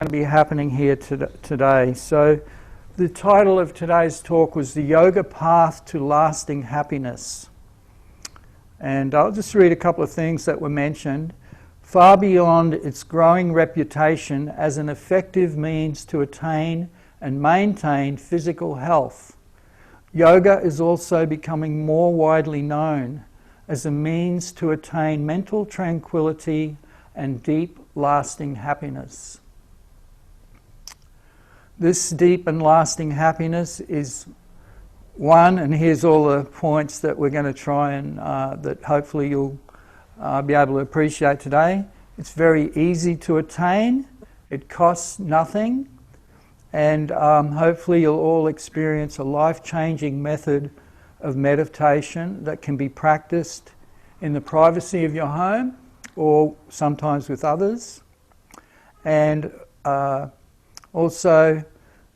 going to be happening here today. So the title of today's talk was The Yoga Path to Lasting Happiness. And I'll just read a couple of things that were mentioned. Far beyond its growing reputation as an effective means to attain and maintain physical health, yoga is also becoming more widely known as a means to attain mental tranquility and deep, lasting happiness. This deep and lasting happiness is one, and here's all the points that we're going to try and that hopefully you'll be able to appreciate today. It's very easy to attain, it costs nothing, and hopefully you'll all experience a life-changing method of meditation that can be practiced in the privacy of your home or sometimes with others. And also,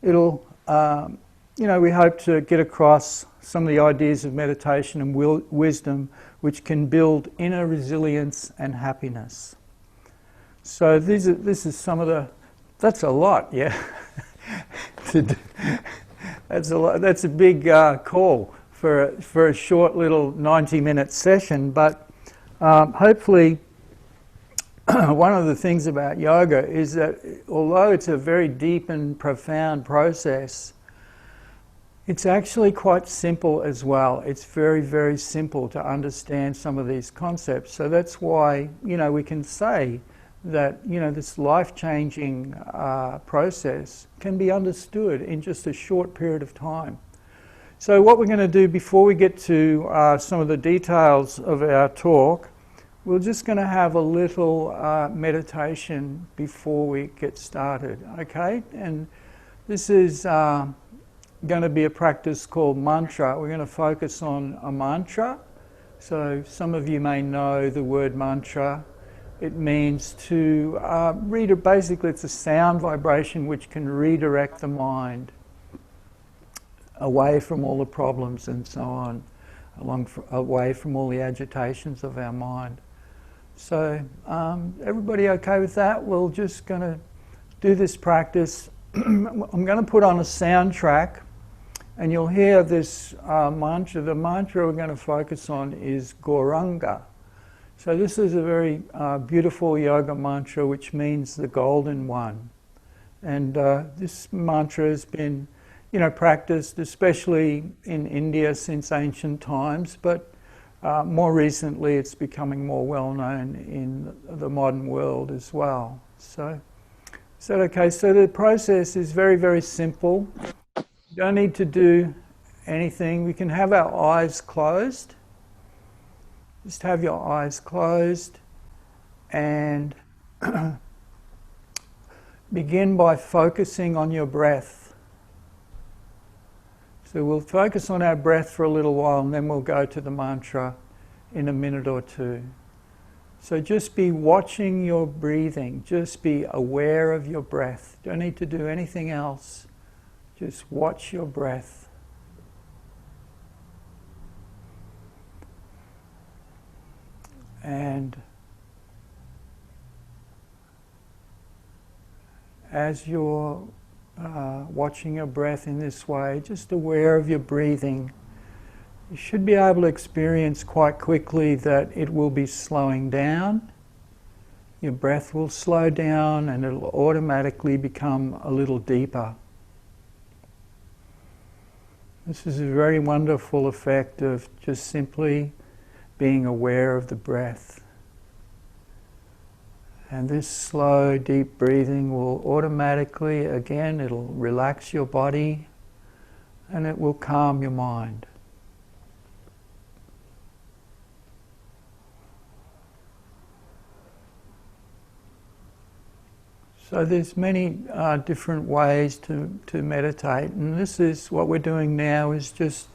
it'll, we hope to get across some of the ideas of meditation and wisdom which can build inner resilience and happiness. So this is some of the, that's a lot, yeah. That's a lot. That's a big call for a short little 90-minute session, but hopefully one of the things about yoga is that although it's a very deep and profound process, it's actually quite simple as well. It's very, very simple to understand some of these concepts. So that's why, we can say that, this life-changing process can be understood in just a short period of time. So what we're going to do before we get to some of the details of our talk, we're just going to have a little meditation before we get started, okay? And this is going to be a practice called mantra. We're going to focus on a mantra. So some of you may know the word mantra. It means to basically it's a sound vibration which can redirect the mind away from all the problems and so on, away from all the agitations of our mind. So everybody okay with that? We're just going to do this practice. I'm going to put on a soundtrack and you'll hear this mantra. The mantra we're going to focus on is Gauranga. So this is a very beautiful yoga mantra which means the golden one. And this mantra has been practiced especially in India since ancient times, but more recently it's becoming more well known in the modern world as well. So, is that okay? So the process is very, very simple. You don't need to do anything. We can have our eyes closed. Just have your eyes closed and begin by focusing on your breath. So we'll focus on our breath for a little while and then we'll go to the mantra in a minute or two. So just be watching your breathing, just be aware of your breath. Don't need to do anything else. Just watch your breath. And as you're watching your breath in this way, just aware of your breathing, you should be able to experience quite quickly that it will be slowing down. Your breath will slow down and it will automatically become a little deeper. This is a very wonderful effect of just simply being aware of the breath. And this slow, deep breathing will automatically, again, it'll relax your body and it will calm your mind. So there's many different ways to meditate, and this is what we're doing now is just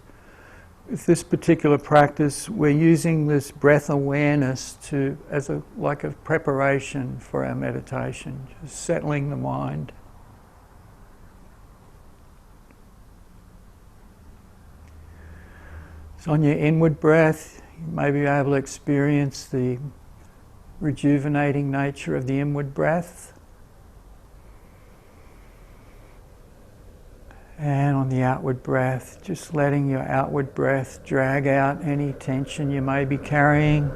with this particular practice, we're using this breath awareness as a preparation for our meditation, just settling the mind. So on your inward breath, you may be able to experience the rejuvenating nature of the inward breath. And on the outward breath, just letting your outward breath drag out any tension you may be carrying.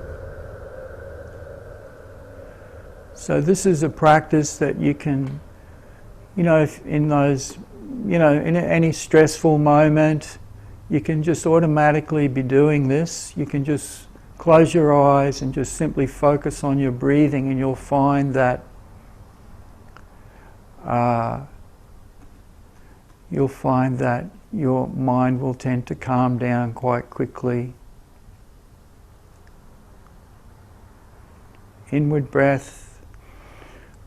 So this is a practice that you can, if in those, in any stressful moment, you can just automatically be doing this. You can just close your eyes and just simply focus on your breathing, and you'll find that your mind will tend to calm down quite quickly. Inward breath,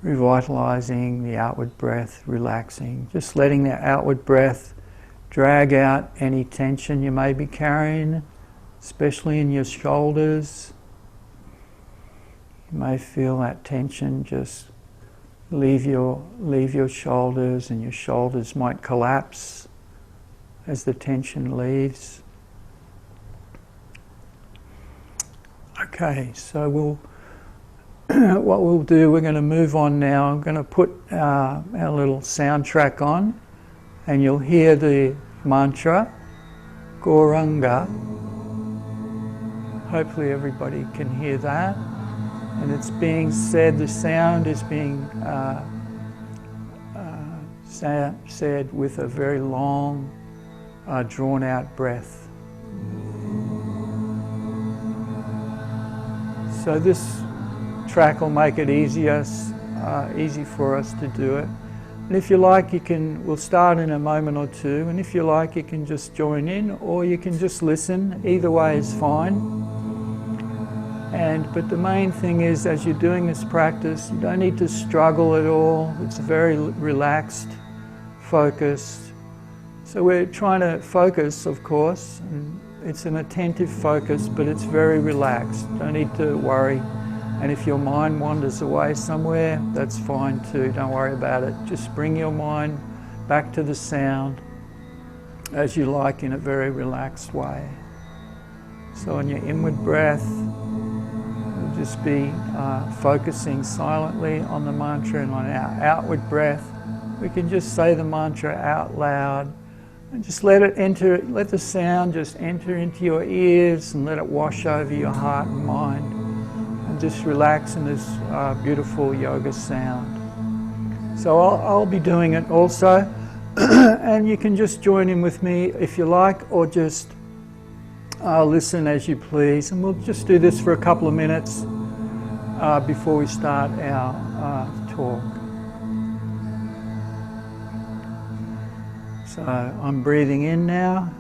revitalizing, the outward breath, relaxing. Just letting the outward breath drag out any tension you may be carrying, especially in your shoulders. You may feel that tension just leave your shoulders, and your shoulders might collapse as the tension leaves. Okay, so what we'll do, we're going to move on now. I'm going to put our little soundtrack on, and you'll hear the mantra, Gauranga. Hopefully everybody can hear that. And it's being said, the sound is being said with a very long, drawn-out breath. So this track will make it easy for us to do it. And if you like, we'll start in a moment or two, and if you like, you can just join in, or you can just listen. Either way is fine. But the main thing is, as you're doing this practice, you don't need to struggle at all. It's very relaxed, focused. So we're trying to focus, of course, and it's an attentive focus, but it's very relaxed. Don't need to worry. And if your mind wanders away somewhere, that's fine too. Don't worry about it. Just bring your mind back to the sound as you like, in a very relaxed way. So on your inward breath, just be focusing silently on the mantra, and on our outward breath, we can just say the mantra out loud, and just let the sound just enter into your ears, and let it wash over your heart and mind, and just relax in this beautiful yoga sound. So I'll be doing it also, and you can just join in with me if you like, or just listen as you please, and we'll just do this for a couple of minutes before we start our talk. So I'm breathing in now.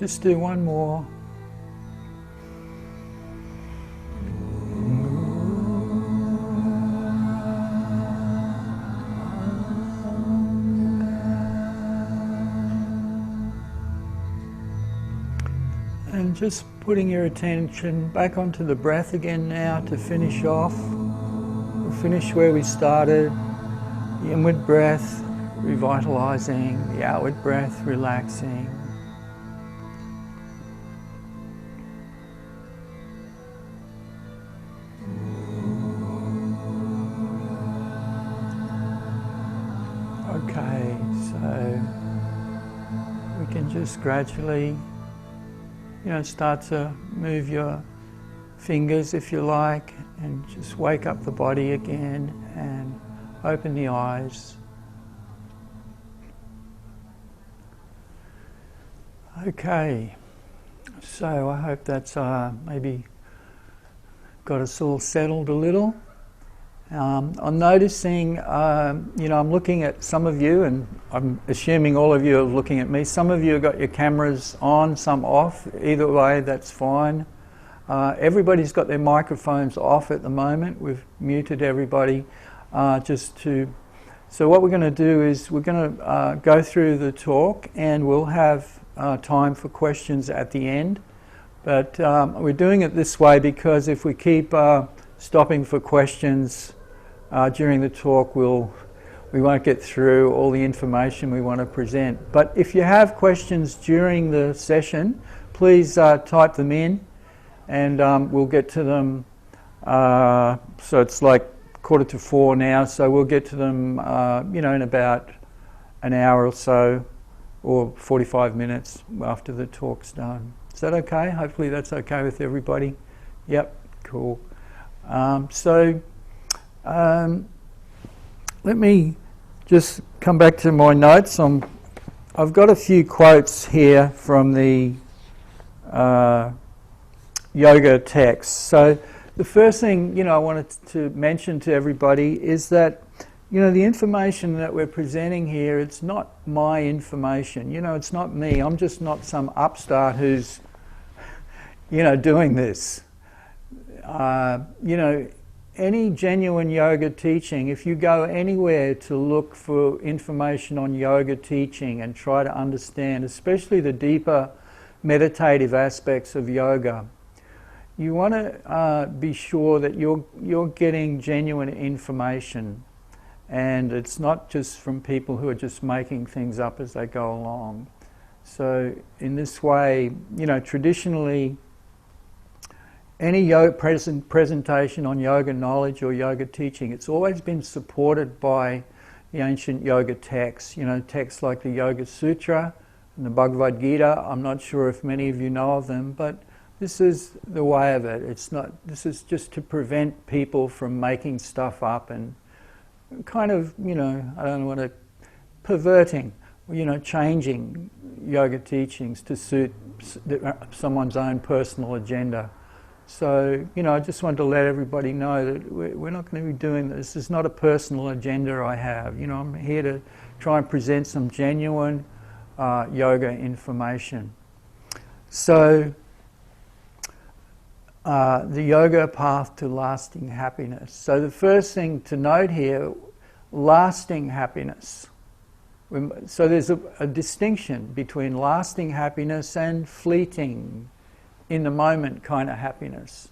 just do one more. And just putting your attention back onto the breath again now to finish off. We'll finish where we started. The inward breath revitalizing, the outward breath relaxing. Okay, so we can just gradually, start to move your fingers if you like, and just wake up the body again and open the eyes. Okay, so I hope that's maybe got us all settled a little. I'm noticing, I'm looking at some of you, and I'm assuming all of you are looking at me. Some of you have got your cameras on, some off. Either way, that's fine. Everybody's got their microphones off at the moment. We've muted everybody So what we're going to do is we're going to go through the talk, and we'll have time for questions at the end. But we're doing it this way because if we keep stopping for questions during the talk, we won't get through all the information we want to present. But if you have questions during the session, please type them in, and we'll get to them. So it's like 3:45 now, so we'll get to them in about an hour or so, or 45 minutes after the talk's done. Is that okay? Hopefully that's okay with everybody. Yep, cool. Let me just come back to my notes. I've got a few quotes here from the yoga text. So the first thing I wanted to mention to everybody is that the information that we're presenting here, it's not my information. It's not me. I'm just not some upstart who's doing this. Any genuine yoga teaching, if you go anywhere to look for information on yoga teaching and try to understand, especially the deeper meditative aspects of yoga, you want to be sure that you're getting genuine information, and it's not just from people who are just making things up as they go along. So in this way, traditionally, any presentation on yoga knowledge or yoga teaching, it's always been supported by the ancient yoga texts. Texts like the Yoga Sutra and the Bhagavad Gita. I'm not sure if many of you know of them, but this is the way of it. This is just to prevent people from making stuff up and kind of, I don't want to, perverting, changing yoga teachings to suit someone's own personal agenda. So, I just wanted to let everybody know that we're not going to be doing this. This is not a personal agenda I have. I'm here to try and present some genuine yoga information. So, the yoga path to lasting happiness. So the first thing to note here, lasting happiness. So there's a distinction between lasting happiness and fleeting, in the moment kind of happiness.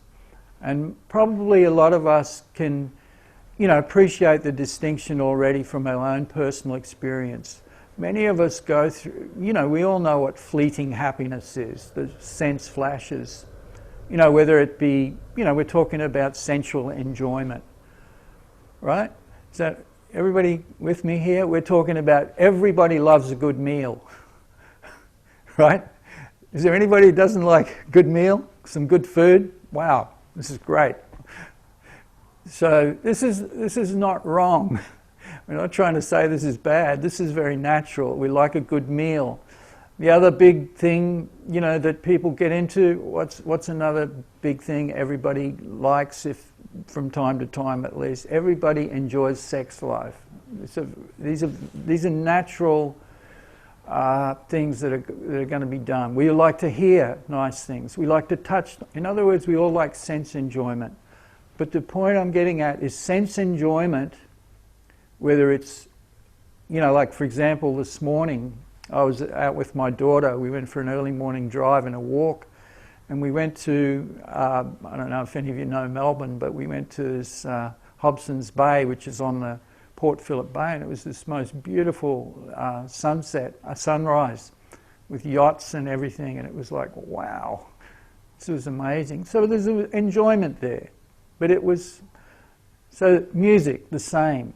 And probably a lot of us can, appreciate the distinction already from our own personal experience. Many of us go through, we all know what fleeting happiness is, the sense flashes. Whether it be, we're talking about sensual enjoyment, right? Is that everybody with me here? We're talking about everybody loves a good meal, right? Is there anybody who doesn't like a good meal, some good food? Wow, this is great. So this is not wrong. We're not trying to say this is bad. This is very natural. We like a good meal. The other big thing, that people get into, what's another big thing everybody likes, if from time to time at least? Everybody enjoys sex life. These are natural things that are going to be done. We like to hear nice things. We like to touch. In other words, we all like sense enjoyment. But the point I'm getting at is sense enjoyment, whether it's, you know, like for example, this morning I was out with my daughter. We went for an early morning drive and a walk, and we went to, I don't know if any of you know Melbourne, but we went to this Hobson's Bay, which is on the Port Phillip Bay, and it was this most beautiful sunset, a sunrise, with yachts and everything, and it was like, wow, this was amazing. So there's enjoyment there. But it was, so music, the same.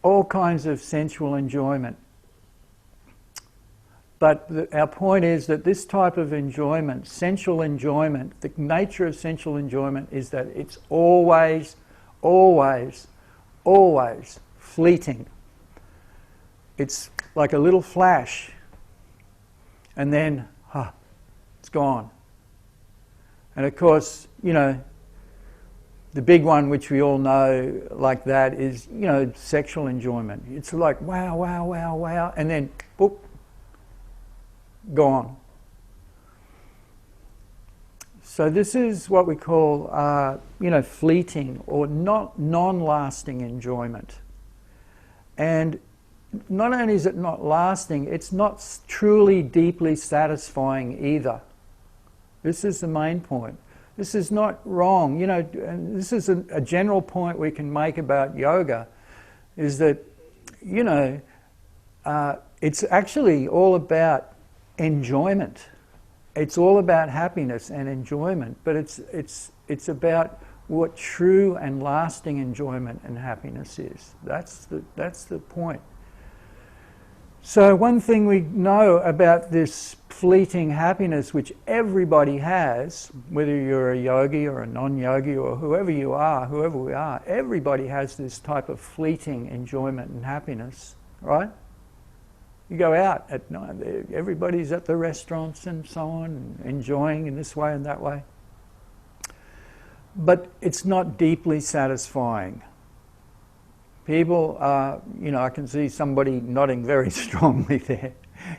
All kinds of sensual enjoyment. But our point is that this type of enjoyment, sensual enjoyment, the nature of sensual enjoyment is that it's always, always, always fleeting. It's like a little flash, and then, it's gone. And of course, you know, the big one, which we all know like that, is, you know, sexual enjoyment. It's like, wow, wow, wow, wow, and then, boop, gone. So this is what we call, you know, fleeting or non-lasting enjoyment. And not only is it not lasting, it's not truly deeply satisfying either. This is the main point. This is not wrong, you know, and this is a general point we can make about yoga, is that, you know, it's actually all about enjoyment. It's all about happiness and enjoyment, but it's about what true and lasting enjoyment and happiness is. That's the point. So one thing we know about this fleeting happiness, which everybody has, whether you're a yogi or a non-yogi or whoever we are, everybody has this type of fleeting enjoyment and happiness, right? You go out at night, everybody's at the restaurants and so on, and enjoying in this way and that way. But it's not deeply satisfying. People, you know, I can see somebody nodding very strongly there.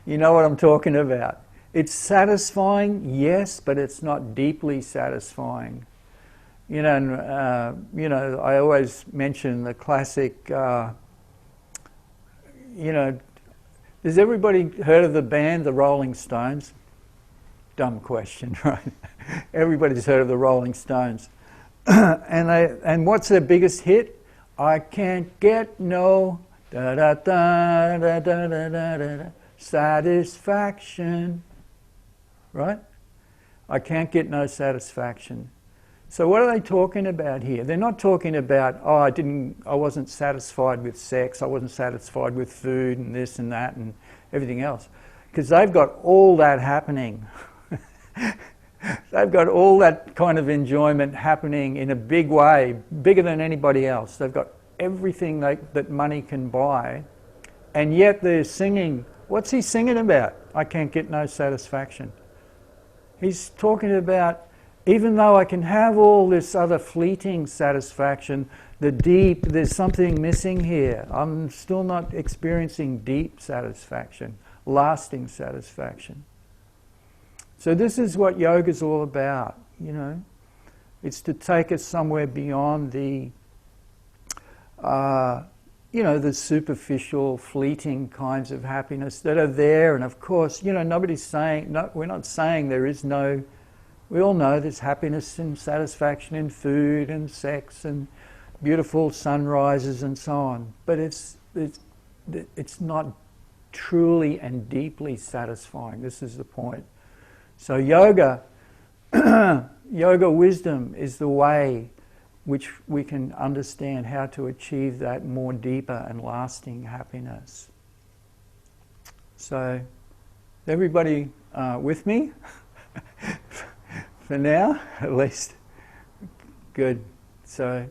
You know what I'm talking about. It's satisfying, yes, but it's not deeply satisfying. You know, and, you know, I always mention the classic, you know, has everybody heard of the band, the Rolling Stones? Dumb question, right? Everybody's heard of the Rolling Stones. And what's their biggest hit? I can't get no da da da da da da da da satisfaction, right? I can't get no satisfaction. So what are they talking about here? They're not talking about, oh, I wasn't satisfied with sex, I wasn't satisfied with food and this and that and everything else, because they've got all that happening. They've got all that kind of enjoyment happening in a big way, bigger than anybody else. They've got everything that money can buy, and yet they're singing. What's he singing about? I can't get no satisfaction. He's talking about, even though I can have all this other fleeting satisfaction, there's something missing here. I'm still not experiencing deep satisfaction, lasting satisfaction. So this is what yoga is all about, you know. It's to take us somewhere beyond the, you know, the superficial, fleeting kinds of happiness that are there. And of course, you know, nobody's saying, no, we're not saying there is no, we all know there's happiness and satisfaction in food and sex and beautiful sunrises and so on. But it's not truly and deeply satisfying. This is the point. So yoga, yoga wisdom is the way which we can understand how to achieve that more deeper and lasting happiness. So, everybody with me? For now, at least. Good. So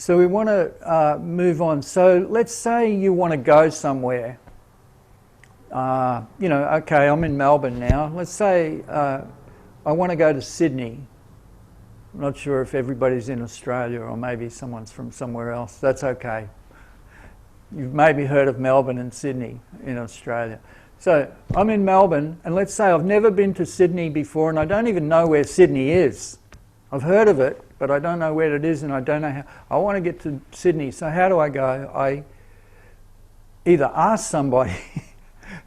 we want to move on. So let's say you want to go somewhere. You know, okay, I'm in Melbourne now. Let's say I want to go to Sydney. I'm not sure if everybody's in Australia or maybe someone's from somewhere else. That's okay. You've maybe heard of Melbourne and Sydney in Australia. So I'm in Melbourne, and let's say I've never been to Sydney before, and I don't even know where Sydney is. I've heard of it, but I don't know where it is, and I don't know how. I want to get to Sydney, so how do I go? I either ask somebody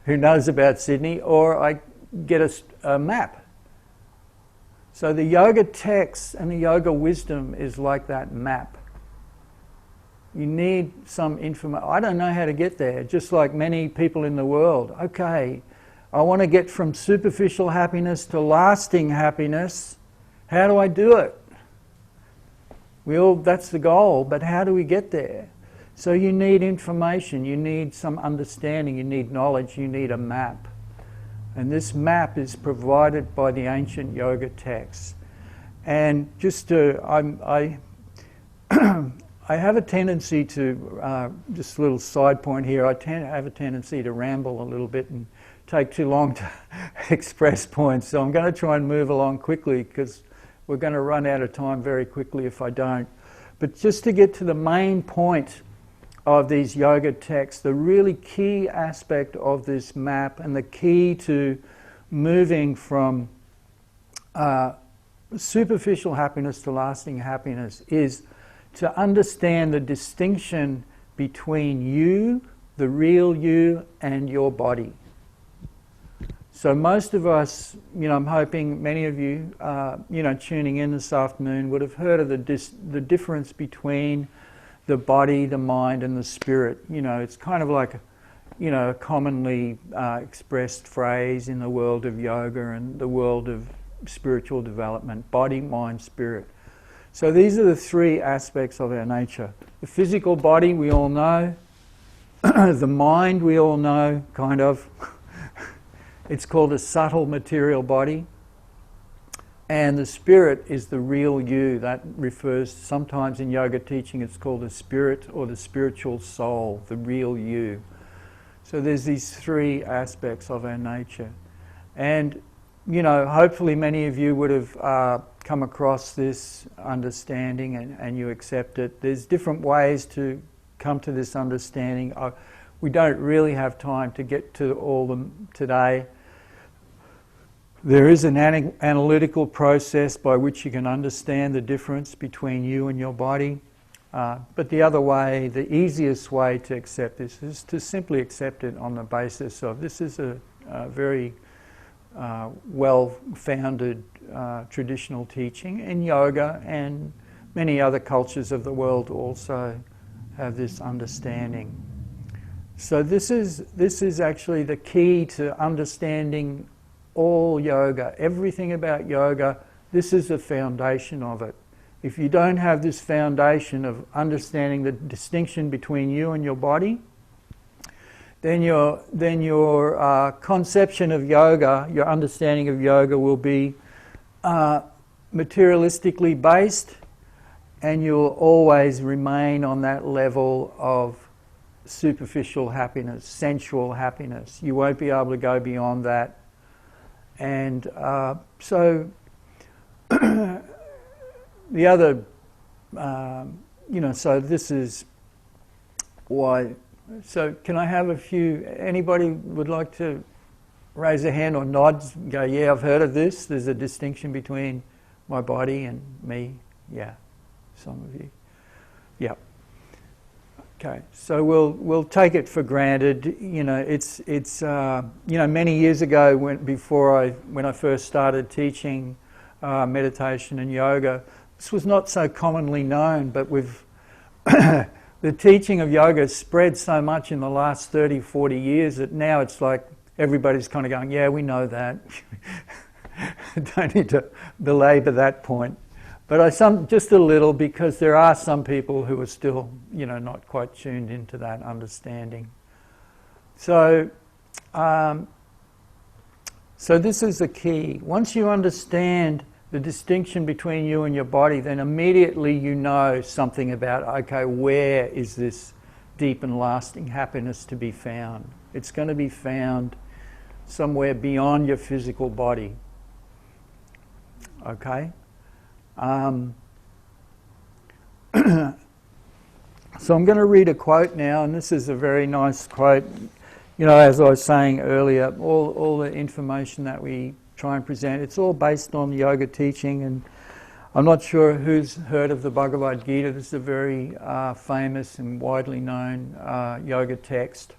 who knows about Sydney, or I get a map. So the yoga text and the yoga wisdom is like that map. You need some information. I don't know how to get there, just like many people in the world. Okay, I want to get from superficial happiness to lasting happiness. How do I do it? That's the goal, but how do we get there? So you need information, you need some understanding, you need knowledge, you need a map. And this map is provided by the ancient yoga texts. And just to, I have a tendency to, just a little side point here, I have a tendency to ramble a little bit and take too long to express points. So I'm going to try and move along quickly, because we're going to run out of time very quickly if I don't. But just to get to the main point of these yoga texts, the really key aspect of this map and the key to moving from superficial happiness to lasting happiness is to understand the distinction between you, the real you, and your body. So most of us, I'm hoping many of you, tuning in this afternoon would have heard of the difference between the body, the mind, and the spirit. It's kind of like, a commonly expressed phrase in the world of yoga and the world of spiritual development: body, mind, spirit. So these are the three aspects of our nature. The physical body, we all know. The mind, we all know, kind of. It's called a subtle material body. And the spirit is the real you. That refers, sometimes in yoga teaching, it's called the spirit or the spiritual soul, the real you. So there's these three aspects of our nature. And, hopefully many of you would have come across this understanding and you accept it. There's different ways to come to this understanding. We don't really have time to get to all of them today. There is an analytical process by which you can understand the difference between you and your body. But the other way, the easiest way to accept this is to simply accept it on the basis of this is a very well-founded traditional teaching in yoga, and many other cultures of the world also have this understanding. So this is actually the key to understanding all yoga, everything about yoga. This is the foundation of it. If you don't have this foundation of understanding the distinction between you and your body, then your conception of yoga, your understanding of yoga will be materialistically based, and you'll always remain on that level of superficial happiness, sensual happiness. You won't be able to go beyond that. And so the other, so this is why. So can I have a few, anybody would like to raise a hand or nod, go, yeah, I've heard of this. There's a distinction between my body and me. Yeah, some of you. Yeah. Okay, so we'll take it for granted. It's many years ago when I first started teaching meditation and yoga, this was not so commonly known, but the teaching of yoga has spread so much in the last 30, 40 years that now it's like everybody's kind of going, yeah, we know that. Don't need to belabor that point. But just a little, because there are some people who are still, not quite tuned into that understanding. So this is the key. Once you understand the distinction between you and your body, then immediately you know something about, okay, where is this deep and lasting happiness to be found? It's going to be found somewhere beyond your physical body. Okay? So So I'm going to read a quote now, and this is a very nice quote. You know, as I was saying earlier, all the information that we try and present, it's all based on yoga teaching, and I'm not sure who's heard of the Bhagavad Gita. This is a very famous and widely known yoga text.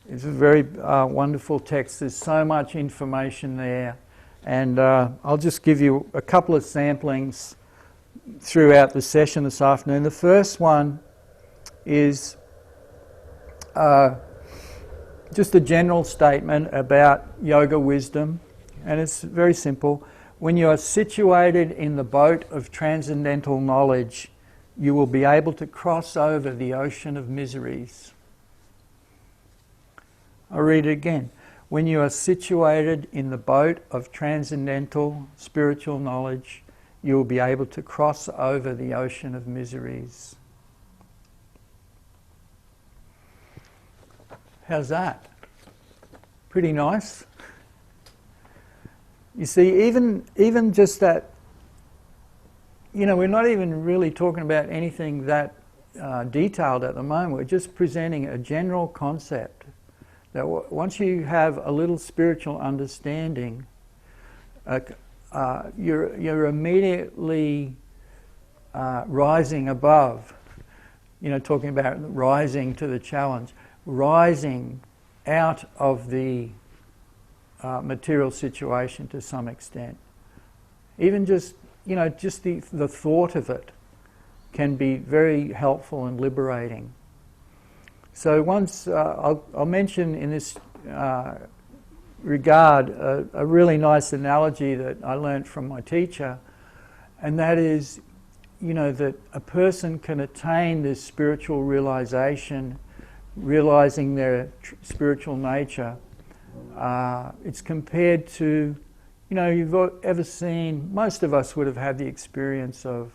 It's a very wonderful text. There's so much information there, and I'll just give you a couple of samplings throughout the session this afternoon. The first one is just a general statement about yoga wisdom, and it's very simple. When you are situated in the boat of transcendental knowledge, you will be able to cross over the ocean of miseries. I'll read it again. When you are situated in the boat of transcendental spiritual knowledge, you will be able to cross over the ocean of miseries. How's that? Pretty nice. You see, even just that, you know, we're not even really talking about anything that detailed at the moment. We're just presenting a general concept that once you have a little spiritual understanding, you're immediately rising above. You know, talking about rising to the challenge, rising out of the material situation to some extent. Even just, you know, just the thought of it can be very helpful and liberating. So once, I'll mention in this regard a really nice analogy that I learned from my teacher, and that is, you know, that a person can attain this spiritual realization, realizing their spiritual nature. It's compared to, you know, you've ever seen, most of us would have had the experience of,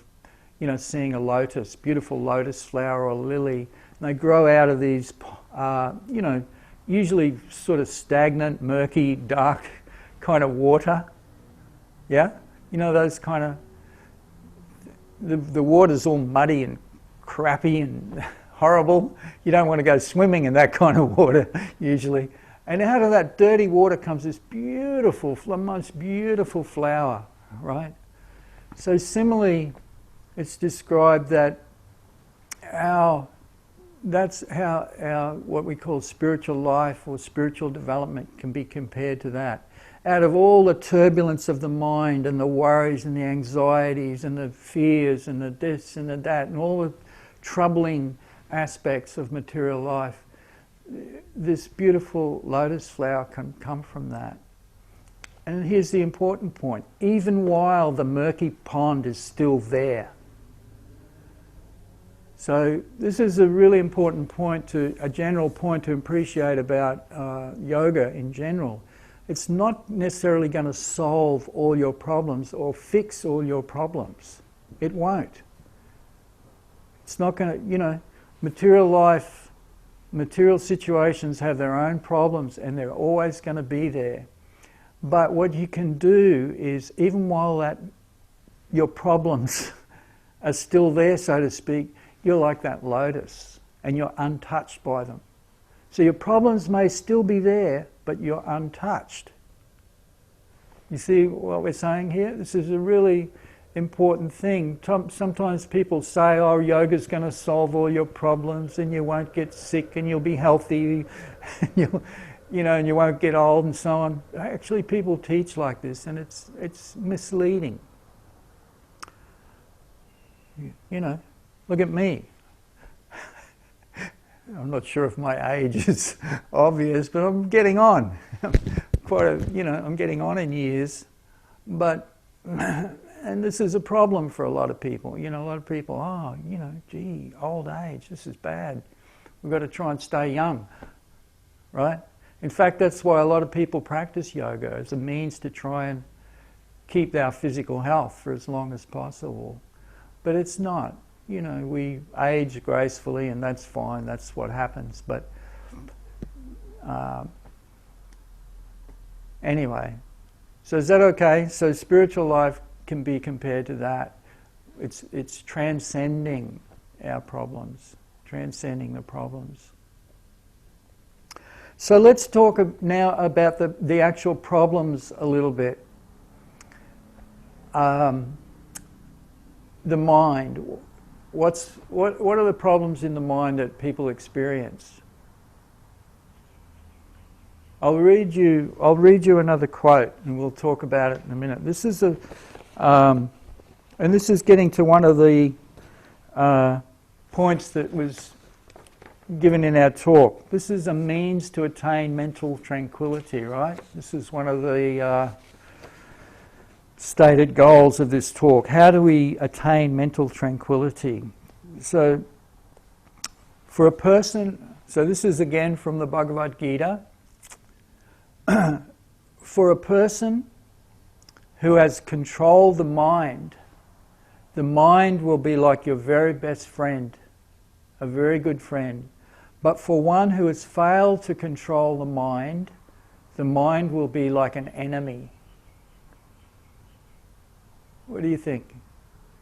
you know, seeing a lotus, beautiful lotus flower or lily, and they grow out of these, you know, usually sort of stagnant, murky, dark kind of water. Yeah? You know, those kind of, the water's all muddy and crappy and horrible. You don't want to go swimming in that kind of water usually. And out of that dirty water comes this beautiful, the most beautiful flower, right? So similarly, it's described that that's how our, what we call spiritual life or spiritual development can be compared to that. Out of all the turbulence of the mind and the worries and the anxieties and the fears and the this and the that and all the troubling aspects of material life, this beautiful lotus flower can come from that. And here's the important point. Even while the murky pond is still there. So this is a really important point, a general point to appreciate about yoga in general. It's not necessarily going to solve all your problems or fix all your problems. It won't. It's not going to, you know, material life, material situations have their own problems and they're always going to be there. But what you can do is, even while your problems are still there, so to speak, you're like that lotus and you're untouched by them. So your problems may still be there, but you're untouched. You see what we're saying here? This is a really important thing. Sometimes people say, oh, yoga's going to solve all your problems and you won't get sick and you'll be healthy, and you won't get old and so on. Actually, people teach like this and it's misleading. You know, look at me. I'm not sure if my age is obvious, but I'm getting on. I'm getting on in years. But, and this is a problem for a lot of people. You know, a lot of people, gee, old age, this is bad. We've got to try and stay young, right? In fact, that's why a lot of people practice yoga as a means to try and keep our physical health for as long as possible. But it's not. You know, we age gracefully and that's fine, that's what happens. But anyway, so is that okay? So spiritual life can be compared to that. It's transcending our problems, transcending the problems. So let's talk now about the actual problems a little bit. The mind. What are the problems in the mind that people experience? I'll read you another quote, and we'll talk about it in a minute. This is and this is getting to one of the points that was given in our talk. This is a means to attain mental tranquility, right? This is one of the stated goals of this talk. How do we attain mental tranquility? So, for a person, so this is again from the Bhagavad Gita. For a person who has controlled the mind will be like your very best friend, a very good friend. But for one who has failed to control the mind will be like an enemy. What do you think?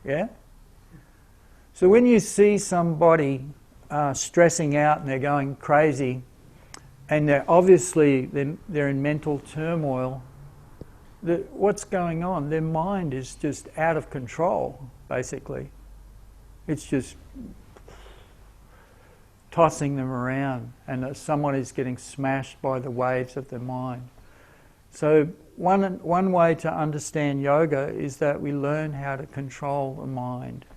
Yeah? So when you see somebody stressing out and they're going crazy, and they're in mental turmoil, what's going on? Their mind is just out of control, basically. It's just tossing them around, and someone is getting smashed by the waves of their mind. So one way to understand yoga is that we learn how to control the mind.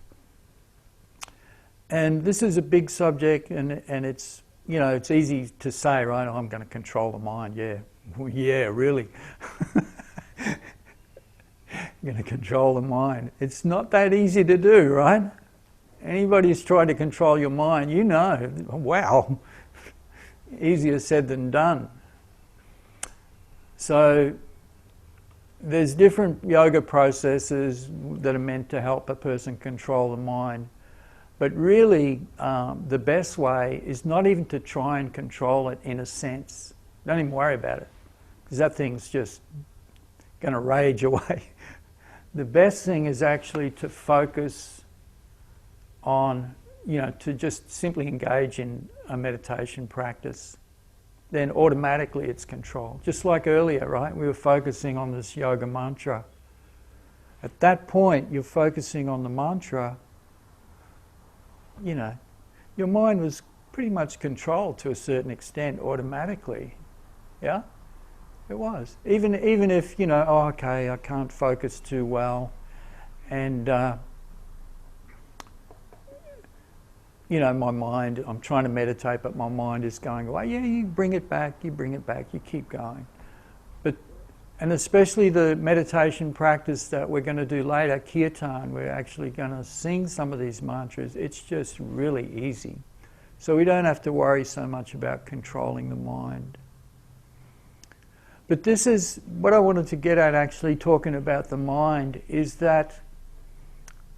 And this is a big subject, and it's, you know, it's easy to say, right, I'm going to control the mind, yeah. Well, yeah, really. I'm going to control the mind. It's not that easy to do, right? Anybody who's tried to control your mind, you know, wow, easier said than done. So there's different yoga processes that are meant to help a person control the mind. But really, the best way is not even to try and control it in a sense. Don't even worry about it, because that thing's just going to rage away. The best thing is actually to focus on, you know, to just simply engage in a meditation practice. Then automatically it's controlled. Just like earlier, right? We were focusing on this yoga mantra. At that point, you're focusing on the mantra, you know, your mind was pretty much controlled to a certain extent automatically. Yeah? It was. Even if, you know, oh, okay, I can't focus too well, and you know, my mind, I'm trying to meditate, but my mind is going away. Yeah, you bring it back, you keep going. And especially the meditation practice that we're going to do later, kirtan, we're actually going to sing some of these mantras. It's just really easy. So we don't have to worry so much about controlling the mind. But this is what I wanted to get at, actually, talking about the mind, is that,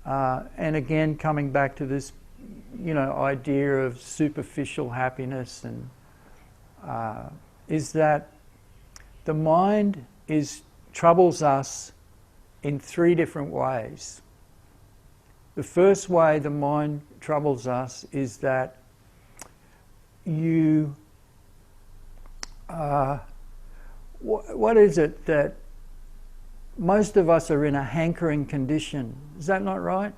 and again, coming back to this, you know, idea of superficial happiness, and is that the mind troubles us in three different ways. The first way the mind troubles us is that you, what is it that most of us are in a hankering condition? Is that not right?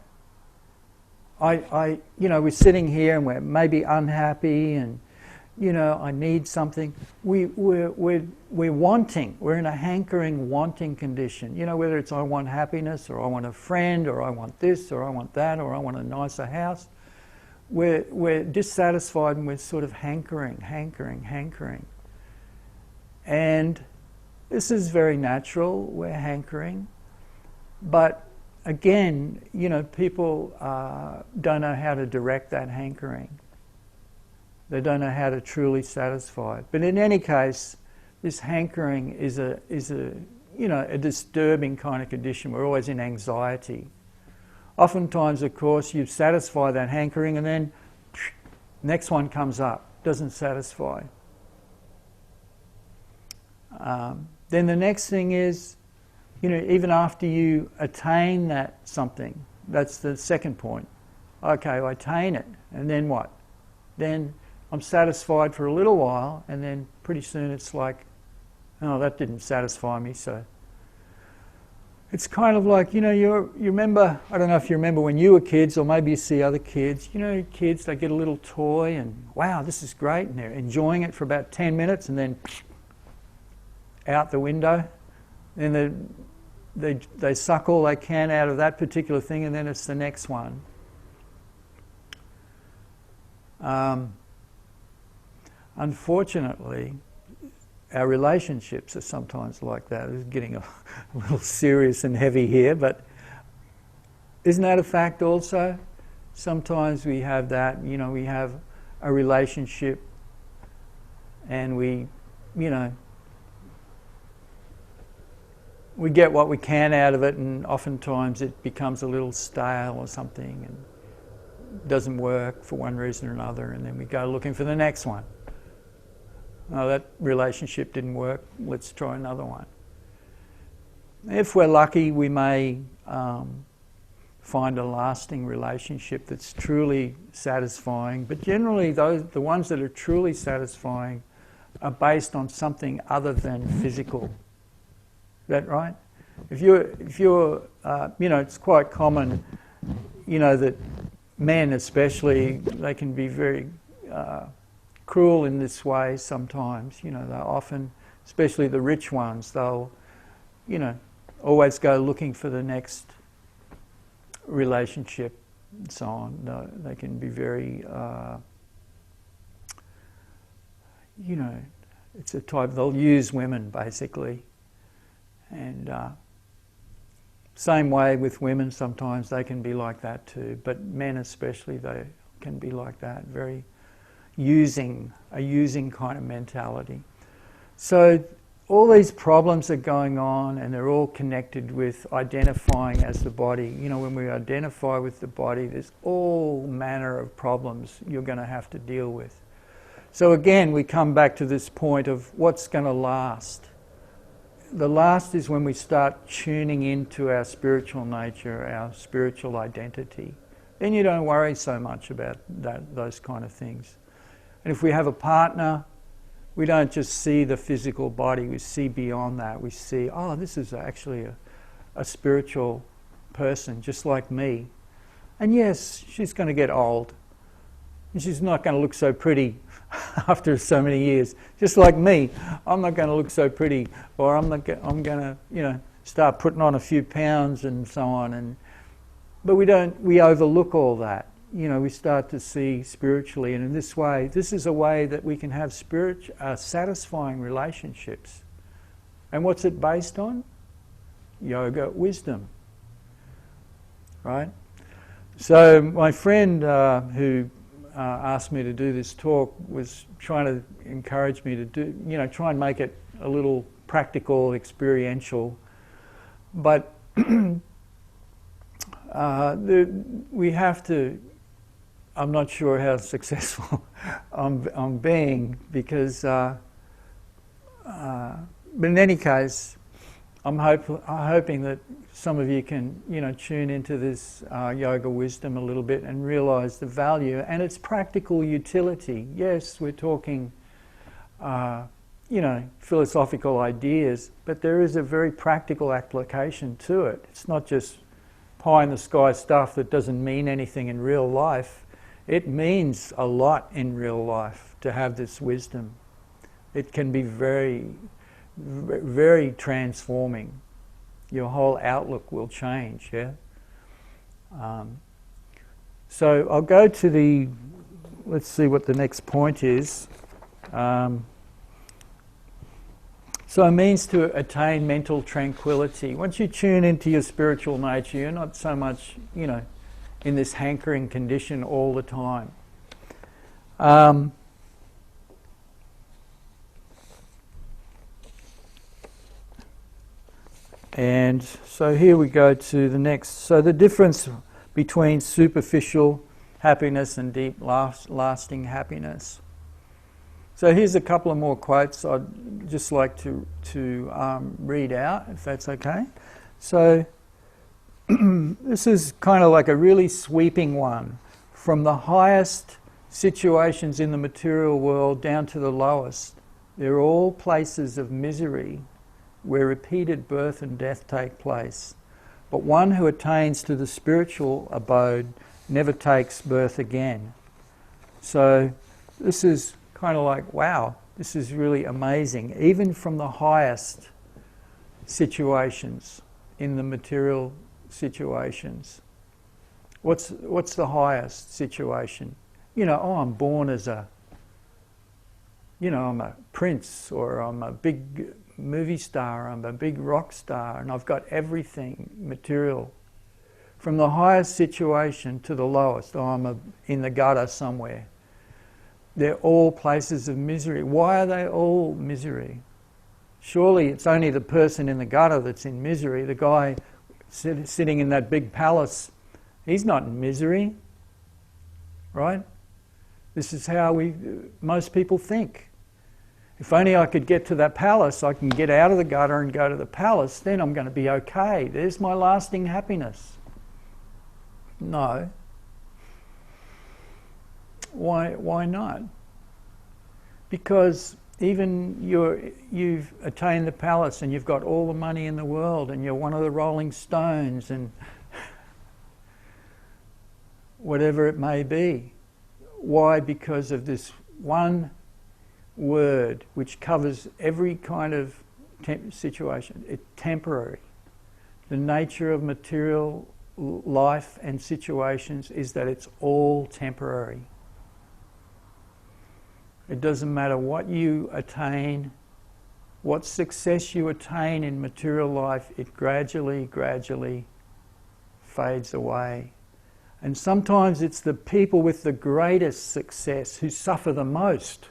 You know, we're sitting here and we're maybe unhappy, and, you know, I need something. We're wanting. We're in a hankering, wanting condition. You know, whether it's I want happiness, or I want a friend, or I want this, or I want that, or I want a nicer house. We're dissatisfied, and we're sort of hankering. And this is very natural. We're hankering. But again, you know, people don't know how to direct that hankering. They don't know how to truly satisfy it. But in any case, this hankering is a you know, a disturbing kind of condition. We're always in anxiety. Oftentimes, of course, you satisfy that hankering, and then next one comes up, doesn't satisfy. Then the next thing is, you know, even after you attain that something, that's the second point. Okay, I attain it, and then what? Then I'm satisfied for a little while, and then pretty soon it's like, oh, that didn't satisfy me, so. It's kind of like, you know, you remember, I don't know if you remember when you were kids, or maybe you see other kids, you know, kids, they get a little toy and, wow, this is great, and they're enjoying it for about 10 minutes, and then out the window, and they suck all they can out of that particular thing, and then it's the next one. Unfortunately, our relationships are sometimes like that. It's getting a little serious and heavy here, but isn't that a fact also? Sometimes we have that, you know, we have a relationship and we, you know, we get what we can out of it, and oftentimes it becomes a little stale or something and doesn't work for one reason or another, and then we go looking for the next one. Oh, that relationship didn't work, let's try another one. If we're lucky, we may find a lasting relationship that's truly satisfying, but generally the ones that are truly satisfying are based on something other than physical. Is that right? If you're you know, it's quite common, you know, that men especially, they can be very cruel in this way sometimes. You know, they're often, especially the rich ones, they'll, you know, always go looking for the next relationship and so on. They can be very, you know, it's a type, they'll use women basically. And same way with women, sometimes they can be like that too, but men especially, they can be like that, very a using kind of mentality. So all these problems are going on, and they're all connected with identifying as the body. You know, when we identify with the body, there's all manner of problems you're going to have to deal with. So again, we come back to this point of what's going to last. The last is when we start tuning into our spiritual nature, our spiritual identity. Then you don't worry so much about those kind of things. And if we have a partner, we don't just see the physical body, we see beyond that. We see, oh, this is actually a spiritual person, just like me. And yes, she's going to get old. And she's not going to look so pretty after so many years. Just like me, I'm not going to look so pretty, or I'm going to, you know, start putting on a few pounds and so on. But we overlook all that. You know, we start to see spiritually, and in this way, this is a way that we can have satisfying relationships. And what's it based on? Yoga, wisdom. Right? So my friend who asked me to do this talk was trying to encourage me to do, you know, try and make it a little practical, experiential. But we have to, I'm not sure how successful I'm being, because, but in any case, I'm hoping that some of you can, you know, tune into this yoga wisdom a little bit and realize the value and its practical utility. Yes, we're talking, you know, philosophical ideas, but there is a very practical application to it. It's not just pie in the sky stuff that doesn't mean anything in real life. It means a lot in real life to have this wisdom. It can be very, very transforming. Your whole outlook will change, yeah? So I'll go to let's see what the next point is. So it means to attain mental tranquility. Once you tune into your spiritual nature, you're not so much, you know, in this hankering condition all the time. And so here we go to the next. So the difference between superficial happiness and deep lasting happiness. So here's a couple of more quotes I'd just like to read out, if that's okay. So this is kind of like a really sweeping one. from the highest situations in the material world down to the lowest, they're all places of misery where repeated birth and death take place. But one who attains to the spiritual abode never takes birth again. So this is kind of like, wow, this is really amazing. Even from the highest situations in the material situations. What's the highest situation? You know, oh, I'm born as a, you know, I'm a prince, or I'm a big movie star, I'm a big rock star, and I've got everything material. From the highest situation to the lowest, oh, I'm in the gutter somewhere. They're all places of misery. Why are they all misery? Surely it's only the person in the gutter that's in misery. The guy sitting in that big palace, he's not in misery, right? This is how most people think. If only I could get to that palace, I can get out of the gutter and go to the palace, then I'm going to be okay. There's my lasting happiness. No. Why not? Because even you've attained the palace and you've got all the money in the world and you're one of the Rolling Stones and whatever it may be. Why? Because of this one word which covers every kind of situation. It's temporary. The nature of material life and situations is that it's all temporary. It doesn't matter what you attain, what success you attain in material life, it gradually fades away. And sometimes it's the people with the greatest success who suffer the most.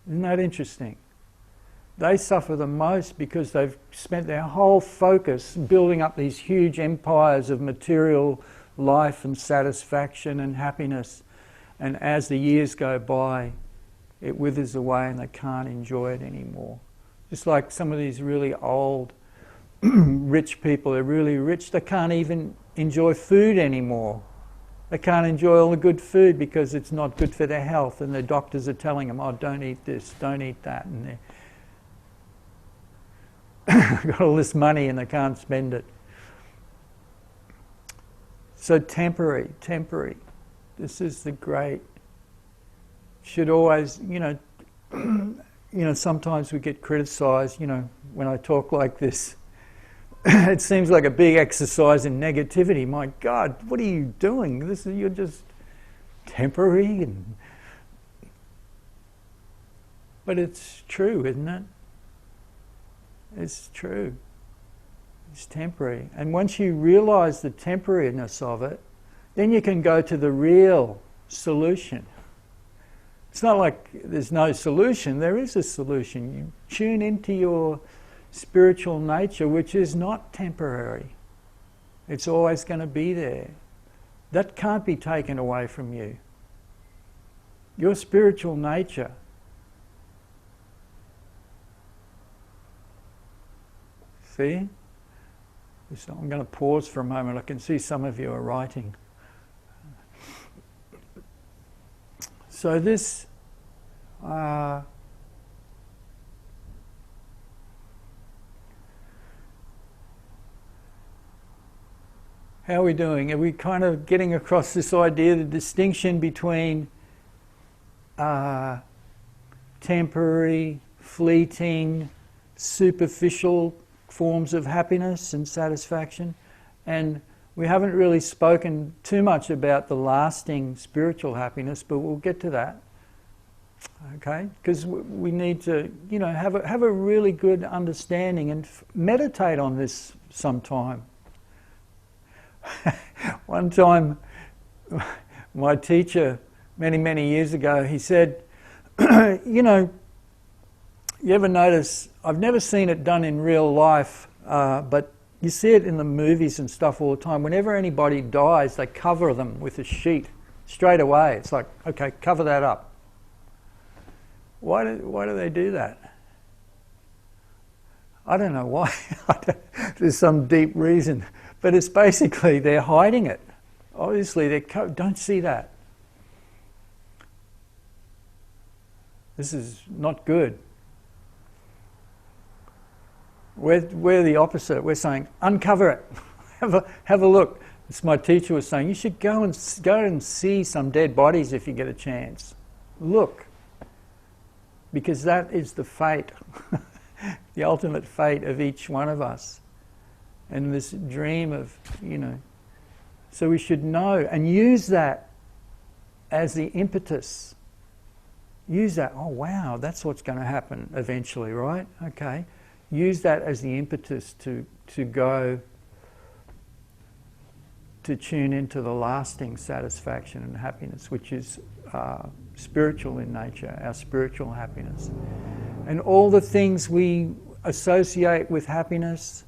Isn't that interesting? They suffer the most because they've spent their whole focus building up these huge empires of material life and satisfaction and happiness. And as the years go by, it withers away and they can't enjoy it anymore. Just like some of these really old, rich people, they're really rich, they can't even enjoy food anymore. They can't enjoy all the good food because it's not good for their health, and the doctors are telling them, oh, don't eat this, don't eat that, and they've got all this money and they can't spend it. So temporary. This is the great. Should always, sometimes we get criticised, when I talk like this. It seems like a big exercise in negativity. My God, what are you doing? You're just temporary. But it's true, isn't it? It's true. It's temporary. And once you realise the temporariness of it, then you can go to the real solution. It's not like there's no solution. There is a solution. You tune into your spiritual nature, which is not temporary. It's always going to be there. That can't be taken away from you. Your spiritual nature. See? So I'm going to pause for a moment. I can see some of you are writing. So this how are we doing? Are we kind of getting across this idea, the distinction between temporary, fleeting, superficial forms of happiness and satisfaction? And we haven't really spoken too much about the lasting spiritual happiness, but we'll get to that. Okay? Because we need to, have a really good understanding and meditate on this sometime. One time, my teacher, many years ago, he said, you ever notice, I've never seen it done in real life, but you see it in the movies and stuff all the time. Whenever anybody dies, they cover them with a sheet straight away. It's like, okay, cover that up. Why do they do that? I don't know why. There's some deep reason. But it's basically they're hiding it. Obviously, don't see that. This is not good. We're the opposite. We're saying, uncover it. have a look. As my teacher was saying, you should go and see some dead bodies if you get a chance. Look. Because that is the fate, the ultimate fate of each one of us. And this dream of, so we should know and use that as the impetus. Use that, oh wow, that's what's going to happen eventually, right? Okay. Use that as the impetus to go to tune into the lasting satisfaction and happiness, which is spiritual in nature, our spiritual happiness. And all the things we associate with happiness,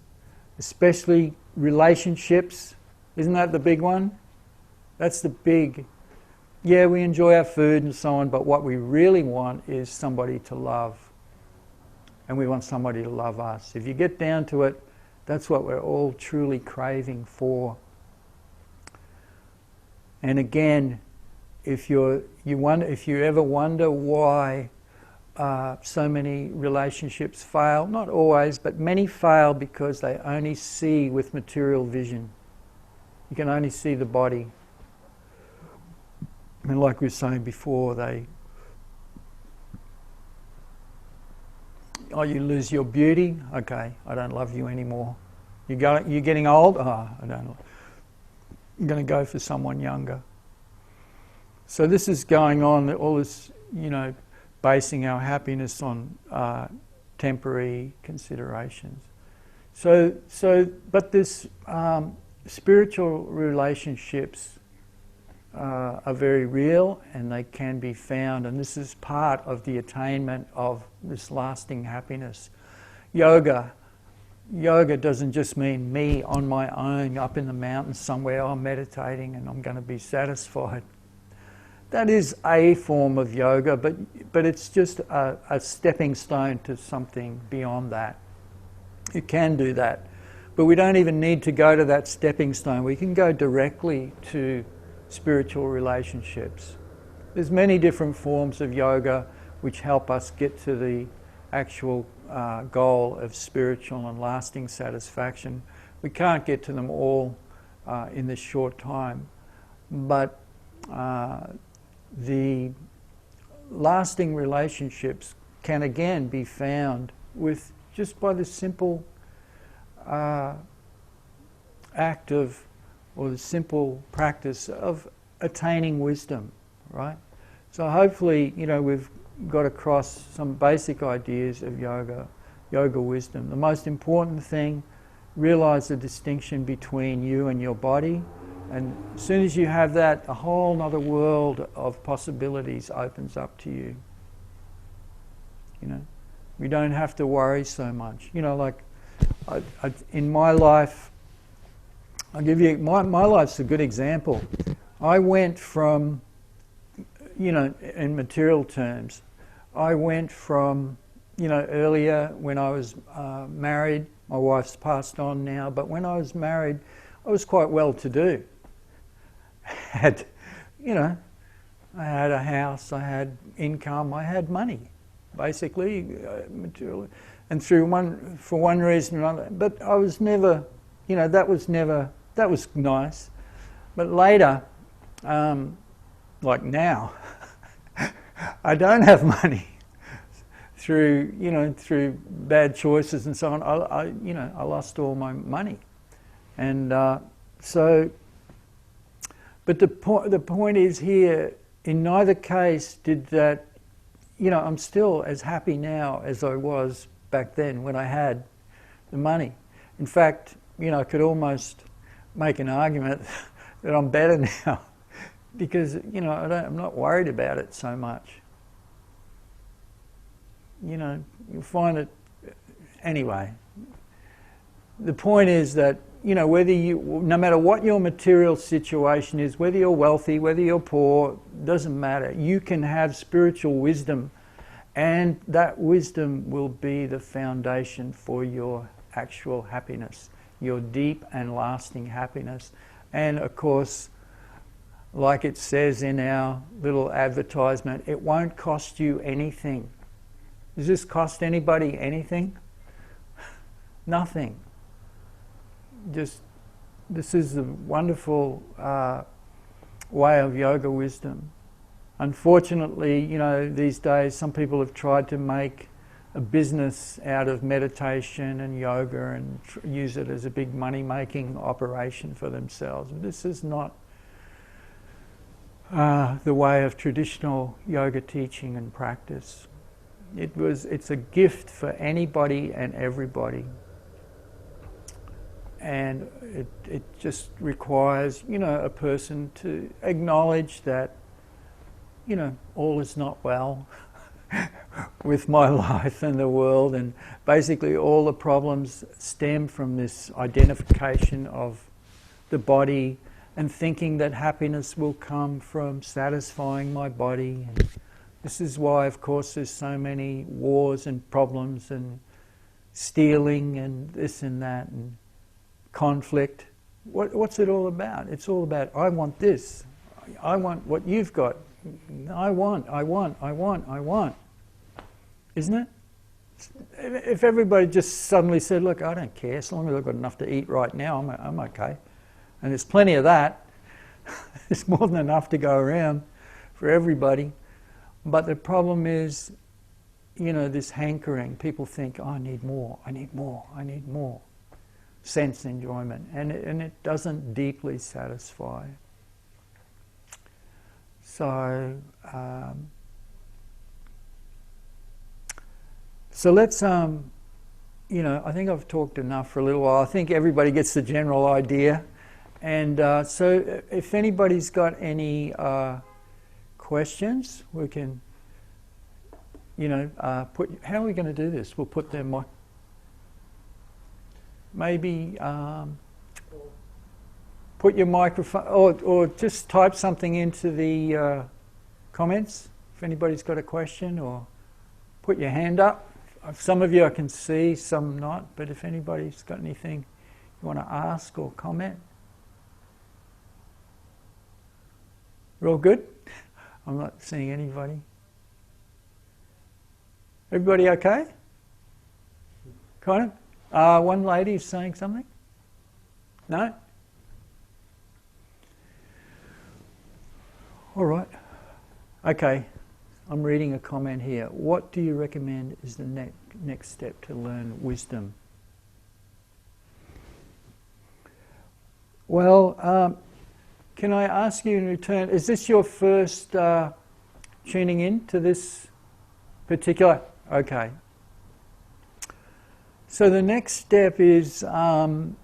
especially relationships, isn't that the big one? That's the big, yeah, we enjoy our food and so on, but what we really want is somebody to love. And we want somebody to love us. If you get down to it, that's what we're all truly craving for. And again, if you ever wonder why so many relationships fail, not always, but many fail because they only see with material vision. You can only see the body. And like we were saying before, you lose your beauty, okay, I don't love you anymore. You're getting old, I don't. I'm going to go for someone younger. So this is going on, all this, basing our happiness on temporary considerations. But this spiritual relationships are very real, and they can be found, and this is part of the attainment of this lasting happiness. Yoga doesn't just mean me on my own up in the mountains somewhere, I'm meditating and I'm going to be satisfied. That is a form of yoga, but it's just a stepping stone to something beyond that. You can do that, but we don't even need to go to that stepping stone. We can go directly to spiritual relationships. There's many different forms of yoga which help us get to the actual goal of spiritual and lasting satisfaction. We can't get to them all in this short time, but the lasting relationships can again be found with just by the simple act of, or the simple practice of attaining wisdom, right? So hopefully, we've got across some basic ideas of yoga wisdom. The most important thing, realize the distinction between you and your body, and as soon as you have that, a whole other world of possibilities opens up to you. We don't have to worry so much. In my life, I'll give you, my life's a good example. I went from, in material terms, I went from, earlier when I was married, my wife's passed on now, but when I was married, I was quite well to do. I had a house, I had income, I had money, basically, material. And for one reason or another, but I was never, that was nice. But later, like now, I don't have money through bad choices and so on. I lost all my money, and but the point is here, in neither case did that. I'm still as happy now as I was back then when I had the money. In fact, I could almost make an argument that I'm better now because I'm not worried about it so much. You'll find it anyway. The point is that no matter what your material situation is, whether you're wealthy, whether you're poor, doesn't matter. You can have spiritual wisdom, and that wisdom will be the foundation for your actual happiness, your deep and lasting happiness. And of course, like it says in our little advertisement, it won't cost you anything. Does this cost anybody anything? Nothing. Just, this is a wonderful way of yoga wisdom. Unfortunately, you know, these days some people have tried to make a business out of meditation and yoga and use it as a big money-making operation for themselves. This is not the way of traditional yoga teaching and practice. It's a gift for anybody and everybody. And it just requires, you know, a person to acknowledge that, you know, all is not well with my life and the world, and basically all the problems stem from this identification of the body and thinking that happiness will come from satisfying my body. And this is why, of course, there's so many wars and problems and stealing and this and that and conflict. What's it all about? It's all about, I want this. I want what you've got. I want. Isn't it? If everybody just suddenly said, look, I don't care, as long as I've got enough to eat right now, I'm okay. And there's plenty of that. There's more than enough to go around for everybody. But the problem is, you know, this hankering. People think, oh, I need more, I need more, I need more. Sense enjoyment. And it doesn't deeply satisfy. So, so let's, you know, I think I've talked enough for a little while. I think everybody gets the general idea. And so if anybody's got any questions, we can, you know, how are we going to do this? We'll put them, maybe put your microphone, or just type something into the comments if anybody's got a question, or put your hand up. Some of you I can see, some not, but if anybody's got anything you want to ask or comment. We're all good? I'm not seeing anybody. Everybody okay? Kind of? One lady is saying something? No? All right. Okay. I'm reading a comment here. What do you recommend is the next step to learn wisdom? Well, can I ask you in return, is this your first tuning in to this particular? Okay. So the next step is, I'm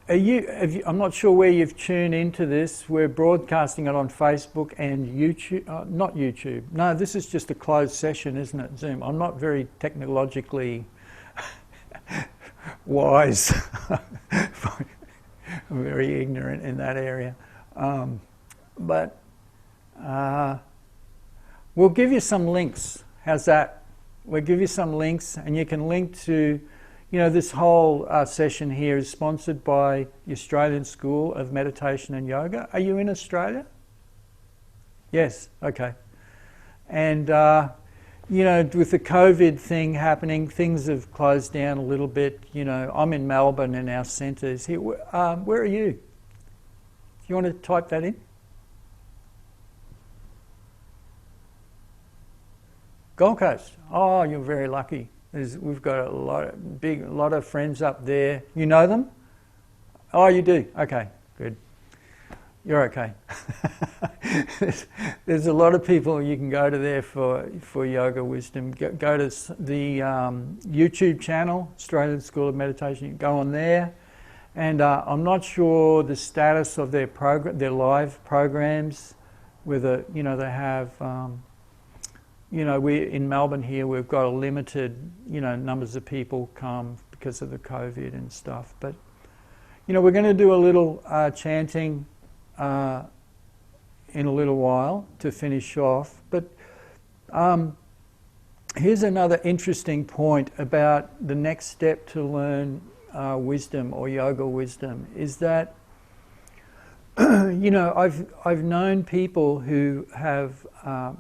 not sure where you've tuned into this. We're broadcasting it on Facebook and YouTube. Not YouTube. No, this is just a closed session, isn't it? Zoom. I'm not very technologically wise. I'm very ignorant in that area. But we'll give you some links. How's that? We'll give you some links, and you can link to, you know, this whole session here is sponsored by the Australian School of Meditation and Yoga. Are you in Australia? Yes, okay. And, you know, with the COVID thing happening, things have closed down a little bit. You know, I'm in Melbourne and our centre is here. Where are you? Do you want to type that in? Gold Coast. Oh, you're very lucky. We've got a lot of friends up there. You know them? Oh, you do? Okay, good. You're okay. There's a lot of people you can go to there for yoga wisdom. Go to the YouTube channel, Australian School of Meditation. You can go on there. And I'm not sure the status of their live programs, whether, you know, they have... you know, we in Melbourne here, we've got a limited, you know, numbers of people come because of the COVID and stuff. But, you know, we're going to do a little chanting in a little while to finish off. But here's another interesting point about the next step to learn wisdom or yoga wisdom, is that You know, I've known people who have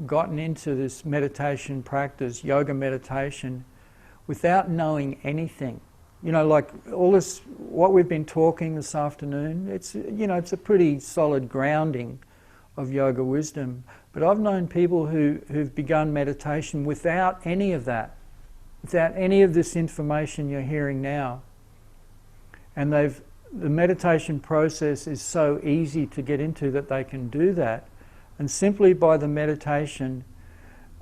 gotten into this meditation practice, yoga meditation, without knowing anything. You know, like all this, what we've been talking this afternoon, it's, you know, it's a pretty solid grounding of yoga wisdom. But I've known people who've begun meditation without any of that, without any of this information you're hearing now. And the meditation process is so easy to get into that they can do that. And simply by the meditation,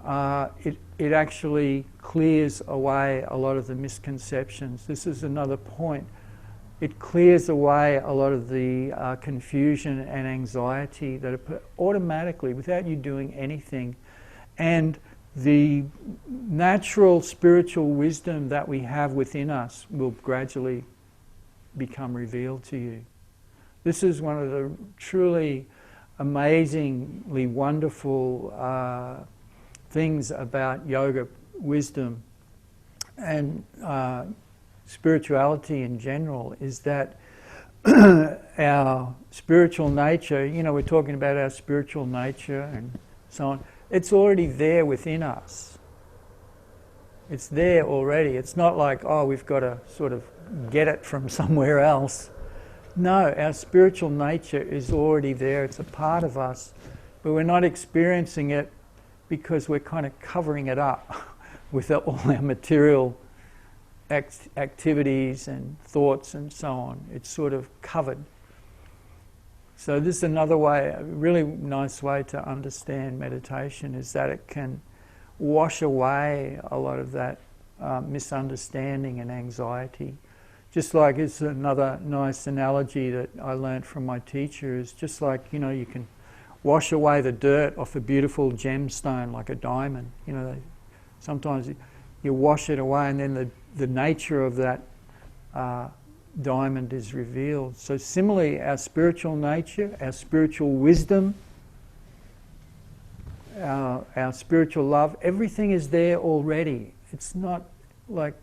it actually clears away a lot of the misconceptions. This is another point. It clears away a lot of the confusion and anxiety that are automatically, without you doing anything. And the natural spiritual wisdom that we have within us will gradually become revealed to you. This is one of the truly amazingly wonderful things about yoga wisdom and spirituality in general, is that our spiritual nature, you know, we're talking about our spiritual nature and so on, it's already there within us. It's there already. It's not like, oh, we've got to sort of get it from somewhere else. No, our spiritual nature is already there. It's a part of us, but we're not experiencing it because we're kind of covering it up with all our material activities and thoughts and so on. It's sort of covered. So this is another way, a really nice way to understand meditation, is that it can wash away a lot of that misunderstanding and anxiety. Just like, it's another nice analogy that I learned from my teacher, is just like, you know, you can wash away the dirt off a beautiful gemstone like a diamond. You know, sometimes you wash it away and then the nature of that diamond is revealed. So similarly, our spiritual nature, our spiritual wisdom, our spiritual love, everything is there already. It's not like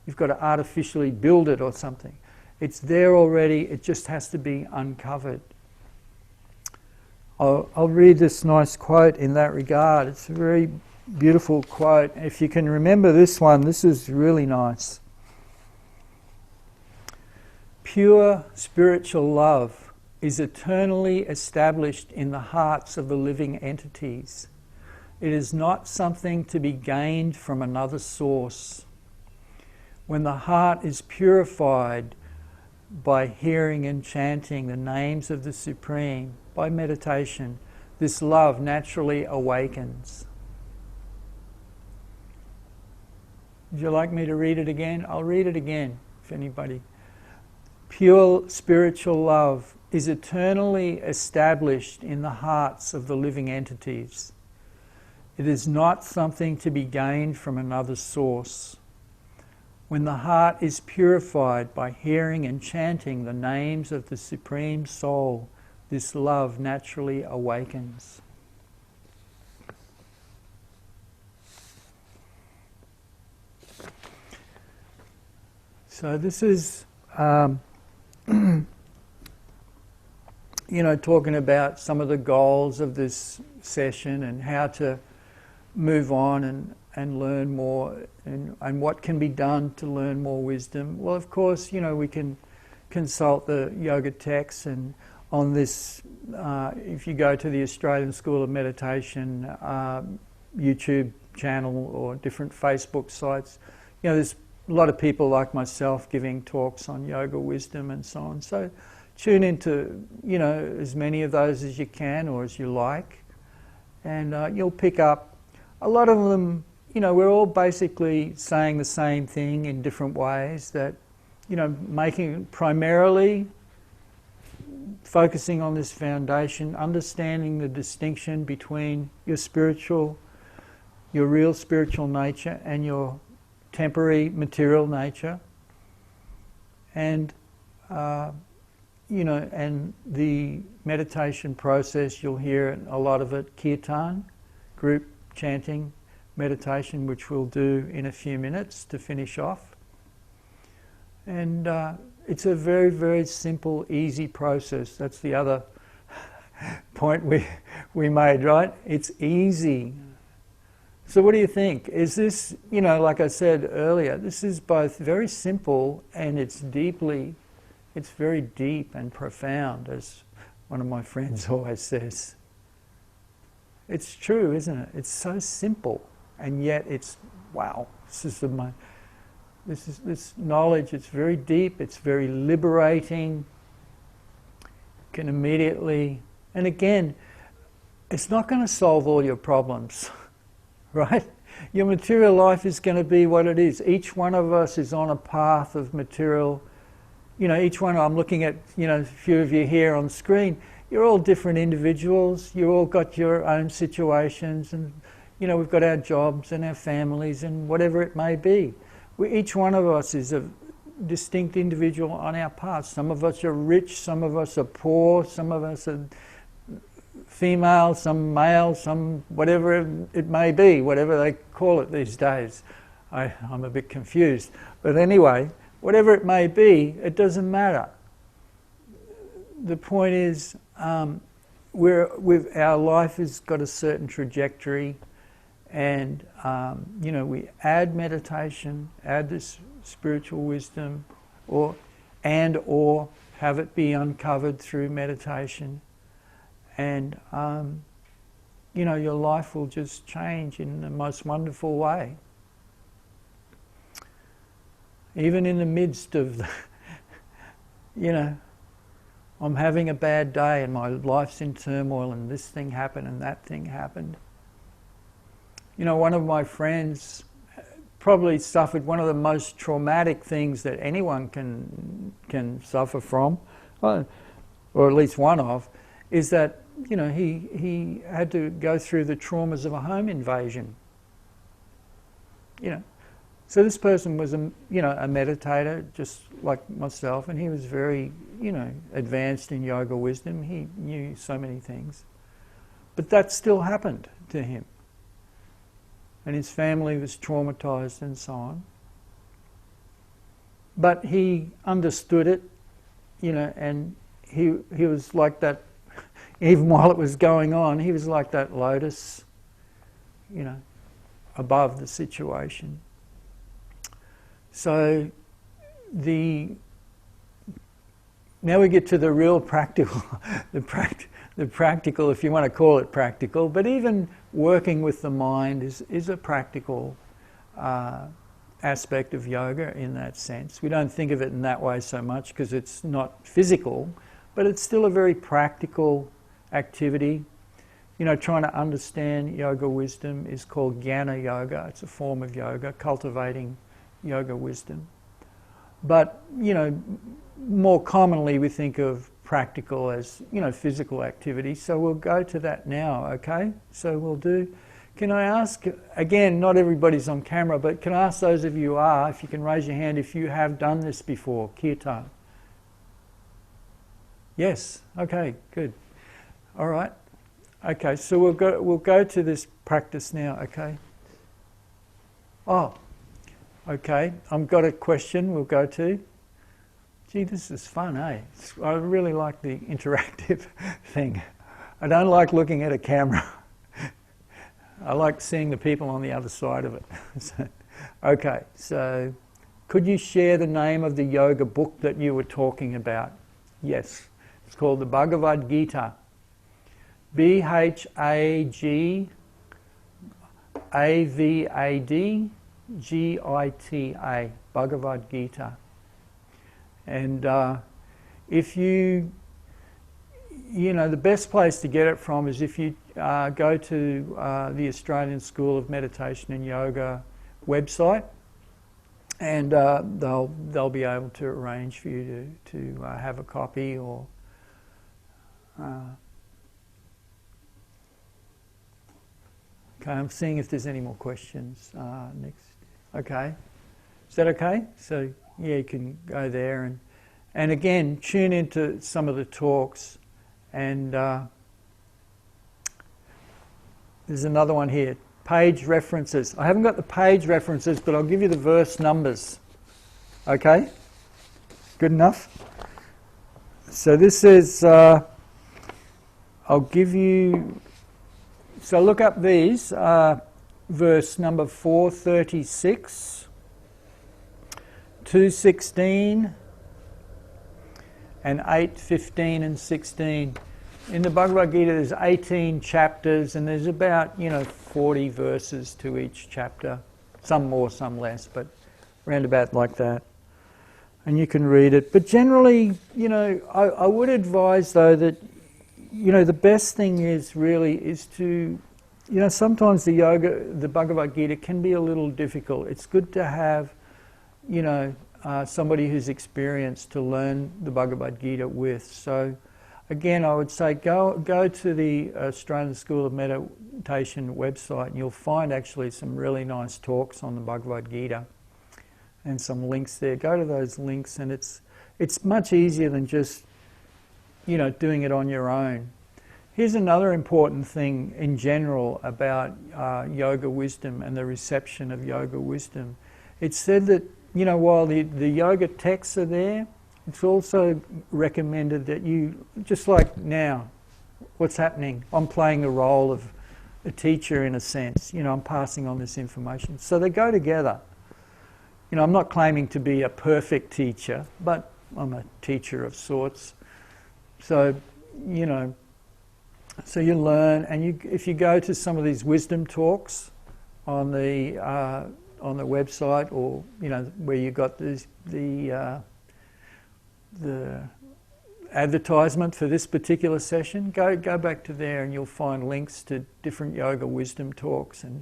you've got to artificially build it or something. It's there already, it just has to be uncovered. I'll read this nice quote in that regard. It's a very beautiful quote. If you can remember this one, this is really nice. Pure spiritual love is eternally established in the hearts of the living entities. It is not something to be gained from another source. When the heart is purified by hearing and chanting the names of the Supreme, by meditation, this love naturally awakens. Would you like me to read it again? I'll read it again, if anybody. Pure spiritual love is eternally established in the hearts of the living entities. It is not something to be gained from another source. When the heart is purified by hearing and chanting the names of the Supreme Soul, this love naturally awakens. So this is, you know, talking about some of the goals of this session and how to move on and learn more, and what can be done to learn more wisdom. Well, of course, you know, we can consult the yoga texts, and on this, if you go to the Australian School of Meditation YouTube channel or different Facebook sites, you know, there's a lot of people like myself giving talks on yoga wisdom and so on. So tune into, you know, as many of those as you can or as you like, and you'll pick up a lot of them. You know, we're all basically saying the same thing in different ways, that, you know, making primarily focusing on this foundation, understanding the distinction between your real spiritual nature and your temporary material nature, and you know, and the meditation process, you'll hear a lot of it, kirtan, group chanting meditation, which we'll do in a few minutes to finish off. And it's a very, very simple, easy process. That's the other point we made, right? It's easy. So what do you think? Is this, you know, like I said earlier, this is both very simple and it's very deep and profound, as one of my friends always says. It's true, isn't it? It's so simple, and yet it's, wow, this knowledge, it's very deep, it's very liberating. You can immediately, and again, it's not going to solve all your problems, right? Your material life is going to be what it is. Each one of us is on a path of material, you know, each one, I'm looking at, you know, a few of you here on screen, you're all different individuals, you all got your own situations, and, you know, we've got our jobs and our families and whatever it may be. Each one of us is a distinct individual on our path. Some of us are rich, some of us are poor, some of us are female, some male, some whatever it may be, whatever they call it these days. I'm a bit confused. But anyway, whatever it may be, it doesn't matter. The point is, our life has got a certain trajectory, and you know, we add meditation, add this spiritual wisdom, or have it be uncovered through meditation, and you know, your life will just change in the most wonderful way. Even in the midst of the, you know, I'm having a bad day and my life's in turmoil and this thing happened and that thing happened. You know, one of my friends probably suffered one of the most traumatic things that anyone can suffer from, or at least one of, is that, you know, he had to go through the traumas of a home invasion. You know, so this person was a meditator just like myself, and he was very, you know, advanced in yoga wisdom. He knew so many things, but that still happened to him, and his family was traumatized and so on. But he understood it, you know, and he was like that. Even while it was going on, he was like that lotus, you know, above the situation. So now we get to the real practical, the practical, if you want to call it practical, but even working with the mind is a practical aspect of yoga in that sense. We don't think of it in that way so much because it's not physical, but it's still a very practical activity. You know, trying to understand yoga wisdom is called jnana yoga. It's a form of yoga, cultivating yoga wisdom. But, you know, more commonly we think of practical as, you know, physical activity. So we'll go to that now, okay? So we'll do, can I ask, again, not everybody's on camera, but can I ask those of you who are, if you can raise your hand if you have done this before, kirtan? Yes, okay, good. All right. Okay, so we'll go to this practice now, okay? Oh, okay, I've got a question we'll go to. Gee, this is fun, eh? I really like the interactive thing. I don't like looking at a camera. I like seeing the people on the other side of it. Okay, so could you share the name of the yoga book that you were talking about? Yes, it's called the Bhagavad Gita. Bhagavad-Gita, Bhagavad Gita. And if you know, the best place to get it from is if you go to the Australian School of Meditation and Yoga website, and they'll be able to arrange for you to have a copy, or okay, I'm seeing if there's any more questions next. Okay, is that okay? So yeah, you can go there, and again, tune into some of the talks, and there's another one here, page references. I haven't got the page references, but I'll give you the verse numbers. Okay? Good enough? So this is, I'll give you, so look up these, verse number 436, 216, and 8:15 and 16. In the Bhagavad Gita there's 18 chapters and there's about 40 verses to each chapter, some more, some less, but round about like that. And you can read it. But generally, I would advise though that the best thing is to, sometimes the Bhagavad Gita can be a little difficult. It's good to have, somebody who's experienced to learn the Bhagavad Gita with. So again, I would say go to the Australian School of Meditation website and you'll find actually some really nice talks on the Bhagavad Gita and some links there. Go to those links and it's much easier than just doing it on your own. Here's another important thing in general about yoga wisdom and the reception of yoga wisdom. It's said that while the yoga texts are there, it's also recommended that you, just like now, what's happening? I'm playing the role of a teacher in a sense. I'm passing on this information. So they go together. I'm not claiming to be a perfect teacher, but I'm a teacher of sorts. So, so you learn, and if you go to some of these wisdom talks on the website, or where you got the advertisement for this particular session, go back to there and you'll find links to different yoga wisdom talks, and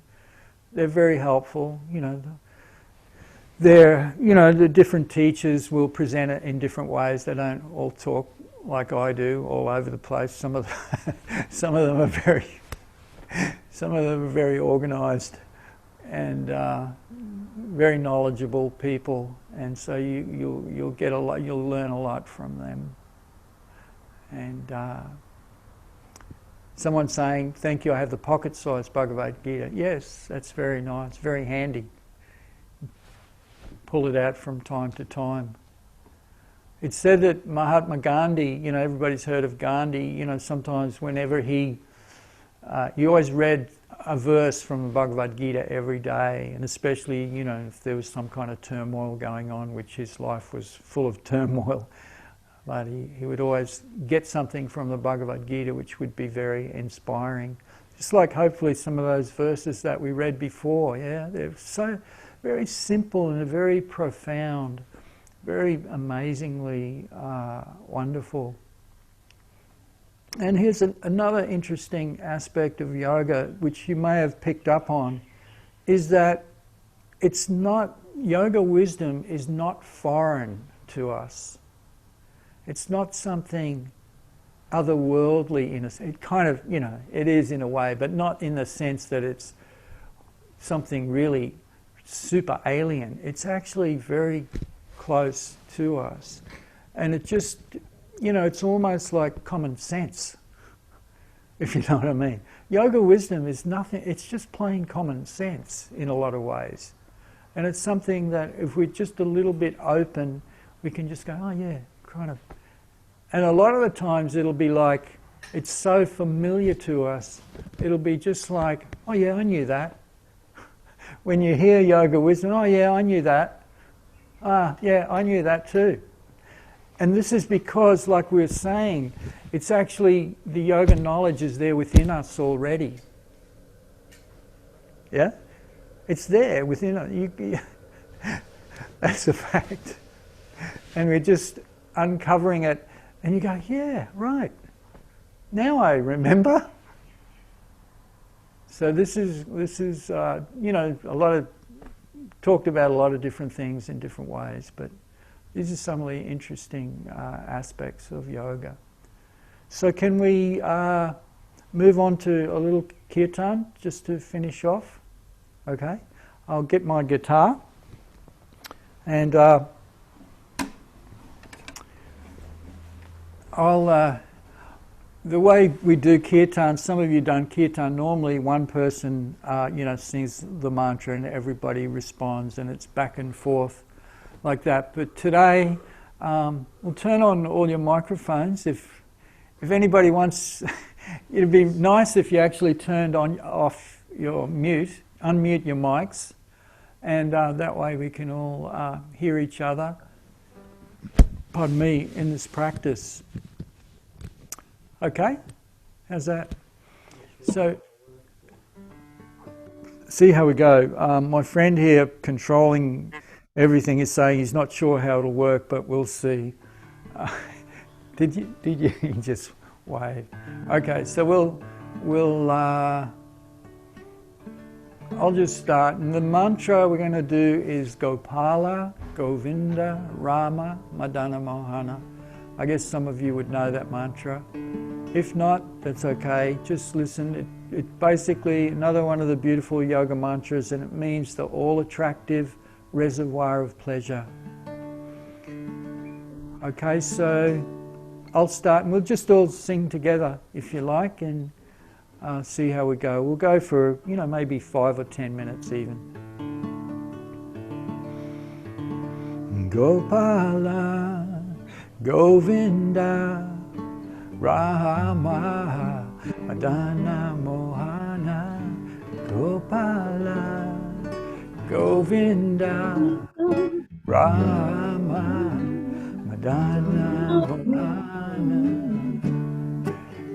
they're very helpful. The different teachers will present it in different ways. They don't all talk like I do all over the place. Some of them are very organised and very knowledgeable people, and so you'll get a lot. You'll learn a lot from them. And someone saying, "Thank you, I have the pocket-sized Bhagavad Gita." Yes, that's very nice, very handy. Pull it out from time to time. It's said that Mahatma Gandhi, everybody's heard of Gandhi, sometimes whenever he always read a verse from the Bhagavad Gita every day, and especially, if there was some kind of turmoil going on, which his life was full of turmoil, but he would always get something from the Bhagavad Gita which would be very inspiring. Just like hopefully some of those verses that we read before, they're so very simple and very profound, very amazingly wonderful. And here's another interesting aspect of yoga, which you may have picked up on, is that yoga wisdom is not foreign to us. It's not something otherworldly in a sense. It kind of, it is in a way, but not in the sense that it's something really super alien. It's actually very close to us. And it just, it's almost like common sense, if you know what I mean. Yoga wisdom is nothing, it's just plain common sense in a lot of ways. And it's something that if we're just a little bit open, we can just go, oh yeah, kind of. And a lot of the times it'll be like, it's so familiar to us, it'll be just like, oh yeah, I knew that. When you hear yoga wisdom, oh yeah, I knew that. Ah, yeah, I knew that too. And this is because, like we were saying, it's actually, the yoga knowledge is there within us already. Yeah? It's there within us. That's a fact. And we're just uncovering it, and you go, yeah, right. Now I remember. So this is a lot of, talked about a lot of different things in different ways, but these are some of the interesting aspects of yoga. So can we move on to a little kirtan just to finish off? Okay, I'll get my guitar and the way we do kirtan, some of you don't kirtan, normally one person sings the mantra and everybody responds, and it's back and forth like that. But today, we'll turn on all your microphones if if anybody wants, it'd be nice if you actually turned off your unmute your mics, and that way we can all hear each other, pardon me, in this practice. Okay? How's that? So, see how we go. My friend here controlling everything is saying he's not sure how it'll work, but we'll see. Did you just wave? Okay, so I'll just start. And the mantra we're going to do is Gopala, Govinda, Rama, Madana Mohana. I guess some of you would know that mantra. If not, that's okay. Just listen. It's basically another one of the beautiful yoga mantras, and it means the all-attractive reservoir of pleasure. Okay, so I'll start, and we'll just all sing together if you like, and see how we go. We'll go for, maybe 5 or 10 minutes even. Gopala, Govinda, Rama, Madana Mohana, Gopala, Govinda, Rama, Madana Mohana,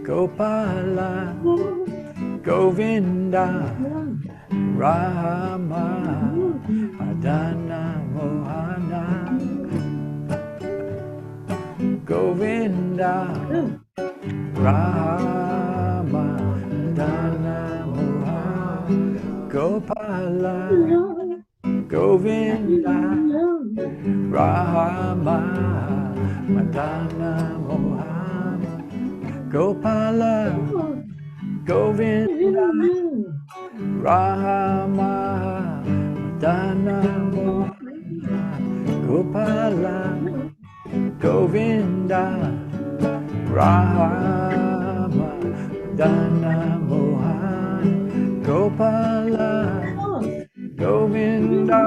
Gopala, Govinda, Rama, Madana Mohana, Govinda, Rama, Madana Mohana, Gopala, Govinda, Rama, Madana Mohana, Gopala, Govinda, Rama, Madana Mohana, Gopala, Govinda, Rama, Madana Mohana, Gopala, Govinda, Rama, Madana Mohana, Gopala, Govinda, Rama, Madana Mohana, Gopala, Govinda,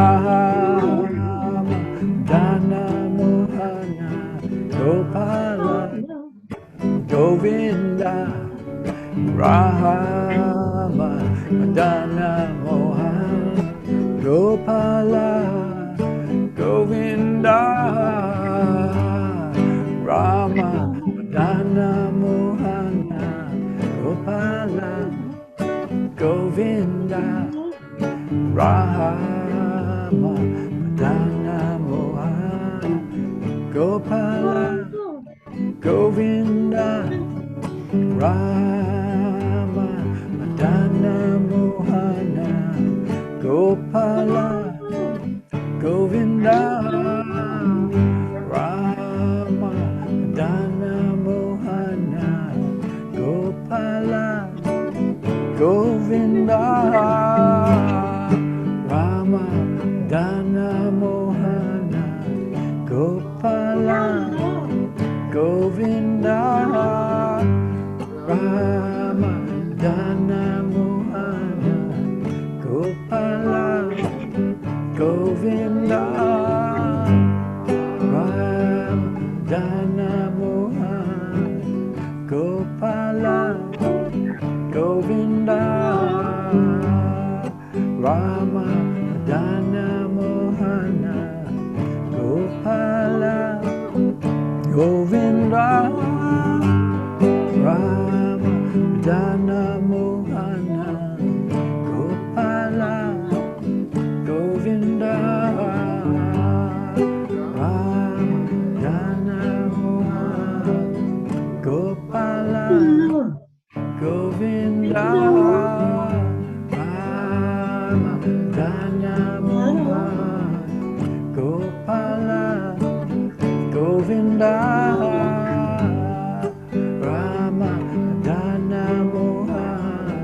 Rama, Madana Mohana, Gopala, Govinda, Rama, Madana Mohana, Gopala, Govinda, Rama, Madana Mohana, Gopala, Govinda, Rama, Madana Mohana, Gopala, Govinda, Rama, Madana Mohana, Gopala, Govinda, Rama, Madana Mohana, Gopala, Govinda, Rama, Madana Mohana, Gopala, Govinda, Rama, Madana Mohana, Gopala, Govinda, Rama, Madana Mohana, Gopala, Govinda, Rama, Madana Mohana, Gopala, Govinda, Rama, Madana Mohana, Gopala, Govinda, Rama, Madana Mohana,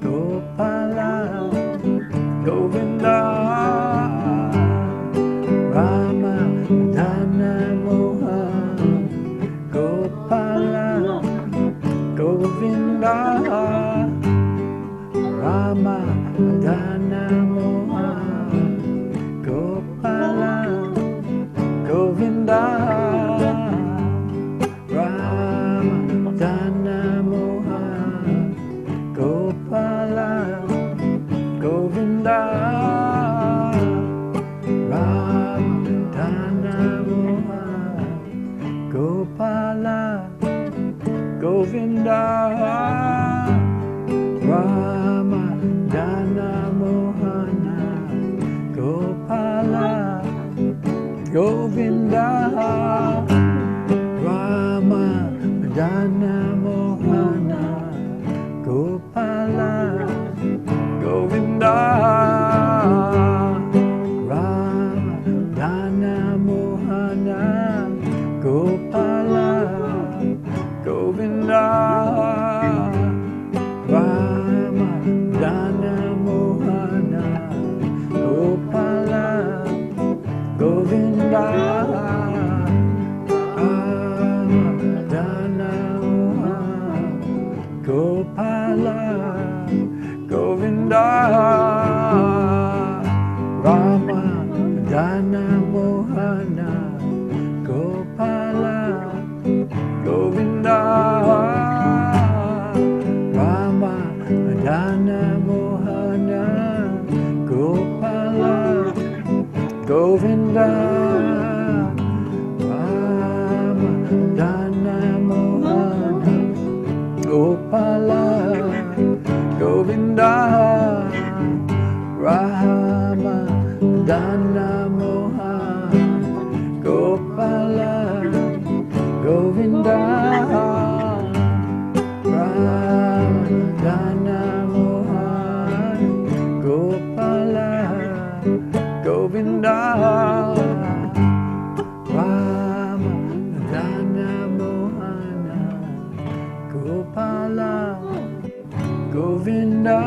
Gopala, Govinda, Rama, Madana Mohana, Gopala, Govinda, Gopala, Govinda, Rama, Dana, Mohana, Gopala, Govinda, Rama, Dana, Mohana, Gopala, Govinda, Rama, Dana, Mohana, Gopala, Govinda, Rama, Dana, Mohana, Gopala, Govinda, Rama, Dana, Mohana, Gopala, Govinda, Rama, Dana, Mohana, Gopala, Govinda, Rama, Dana, Mohana, Gopala, Govinda, Rama, Dana, Mohana, Gopala, Govinda, Rama, Dana, Mohana, Gopala, Govinda, Rama, Dana, Mohana, Gopala, Govinda, Rama, Dana, Mohana, Gopala, Govinda,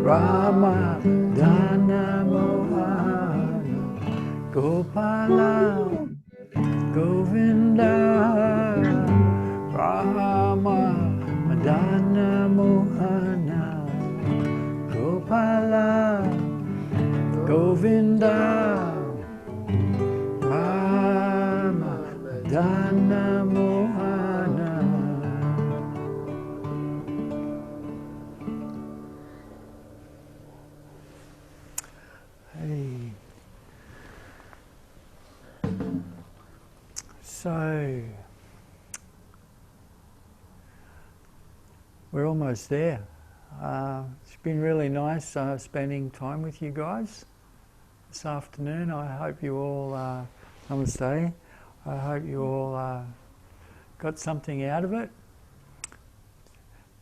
Rama, Dana, Mohana, Gopala, Govinda, Rama, Dana, Mohana, Gopala, Govinda, Rama, Dana, Mohana. Hey. So, we're almost there. It's been really nice spending time with you guys this afternoon. I hope you all, namaste, I hope you all got something out of it.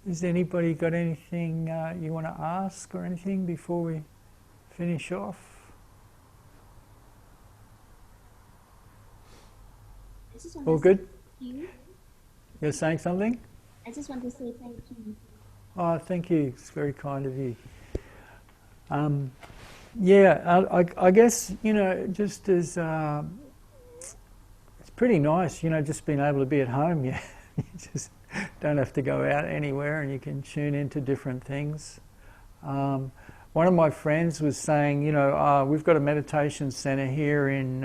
Has anybody got anything you want to ask or anything before we finish off? All good? You. You're saying something? I just want to say thank you. Oh, thank you. It's very kind of you. Yeah, I guess, you know, just as it's pretty nice, you know, just being able to be at home. Yeah, you just don't have to go out anywhere, and you can tune into different things. One of my friends was saying, you know, we've got a meditation centre here in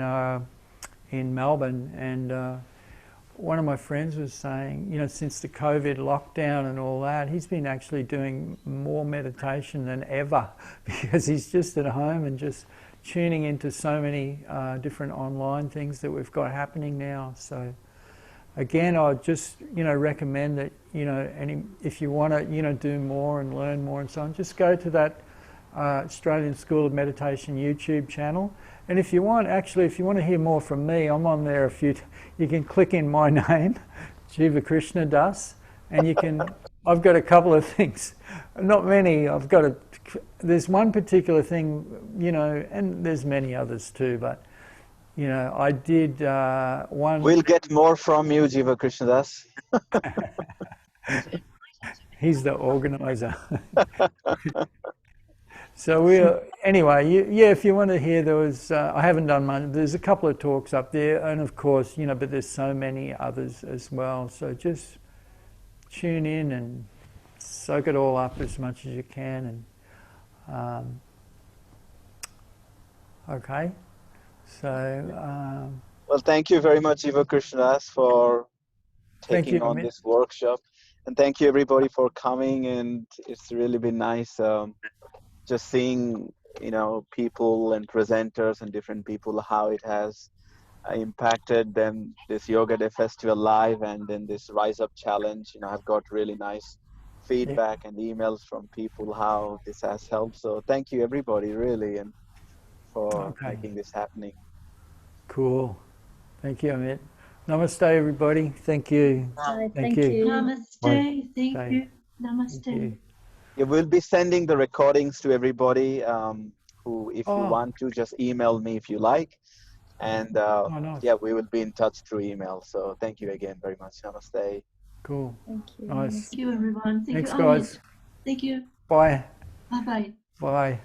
Melbourne, and one of my friends was saying, you know, since the COVID lockdown and all that, he's been actually doing more meditation than ever because he's just at home and just tuning into so many different online things that we've got happening now. So again, I just, you know, recommend that, you know, if you want to, you know, do more and learn more and so on, just go to that Australian School of Meditation YouTube channel. And if you want, actually, if you want to hear more from me, I'm on there a few. You can click in my name, Jiva Krishna Das, and you can. I've got a couple of things, not many. There's one particular thing, you know, and there's many others too. But you know, I did one. We'll get more from you, Jiva Krishna Das. He's the organizer. So anyway, yeah, if you want to hear, there was, I haven't done much, there's a couple of talks up there, and of course, you know, but there's so many others as well, so just tune in and soak it all up as much as you can, and okay, so... well, thank you very much, Jiva Krishna Das, for taking on this workshop, and thank you everybody for coming, and it's really been nice just seeing, you know, people and presenters and different people, how it has impacted, then this Yoga Day Festival Live, and then this Rise Up Challenge. I've got really nice Yeah. feedback and emails from people how this has helped. So thank you everybody really, and for Okay. making this happening. Cool. Thank you, Amit. Namaste, everybody. Thank you. Thank you. Namaste. Bye. Thank Bye. you. Namaste. Thank you. Yeah, we'll be sending the recordings to everybody who, if you Oh, want to, just email me if you like. And nice. yeah, we will be in touch through email. So thank you again very much. Namaste. Cool. Thank you. Nice. Thank you, everyone. Thank Thanks, you, Amit. guys. Thank you. Bye. Bye-bye. Bye.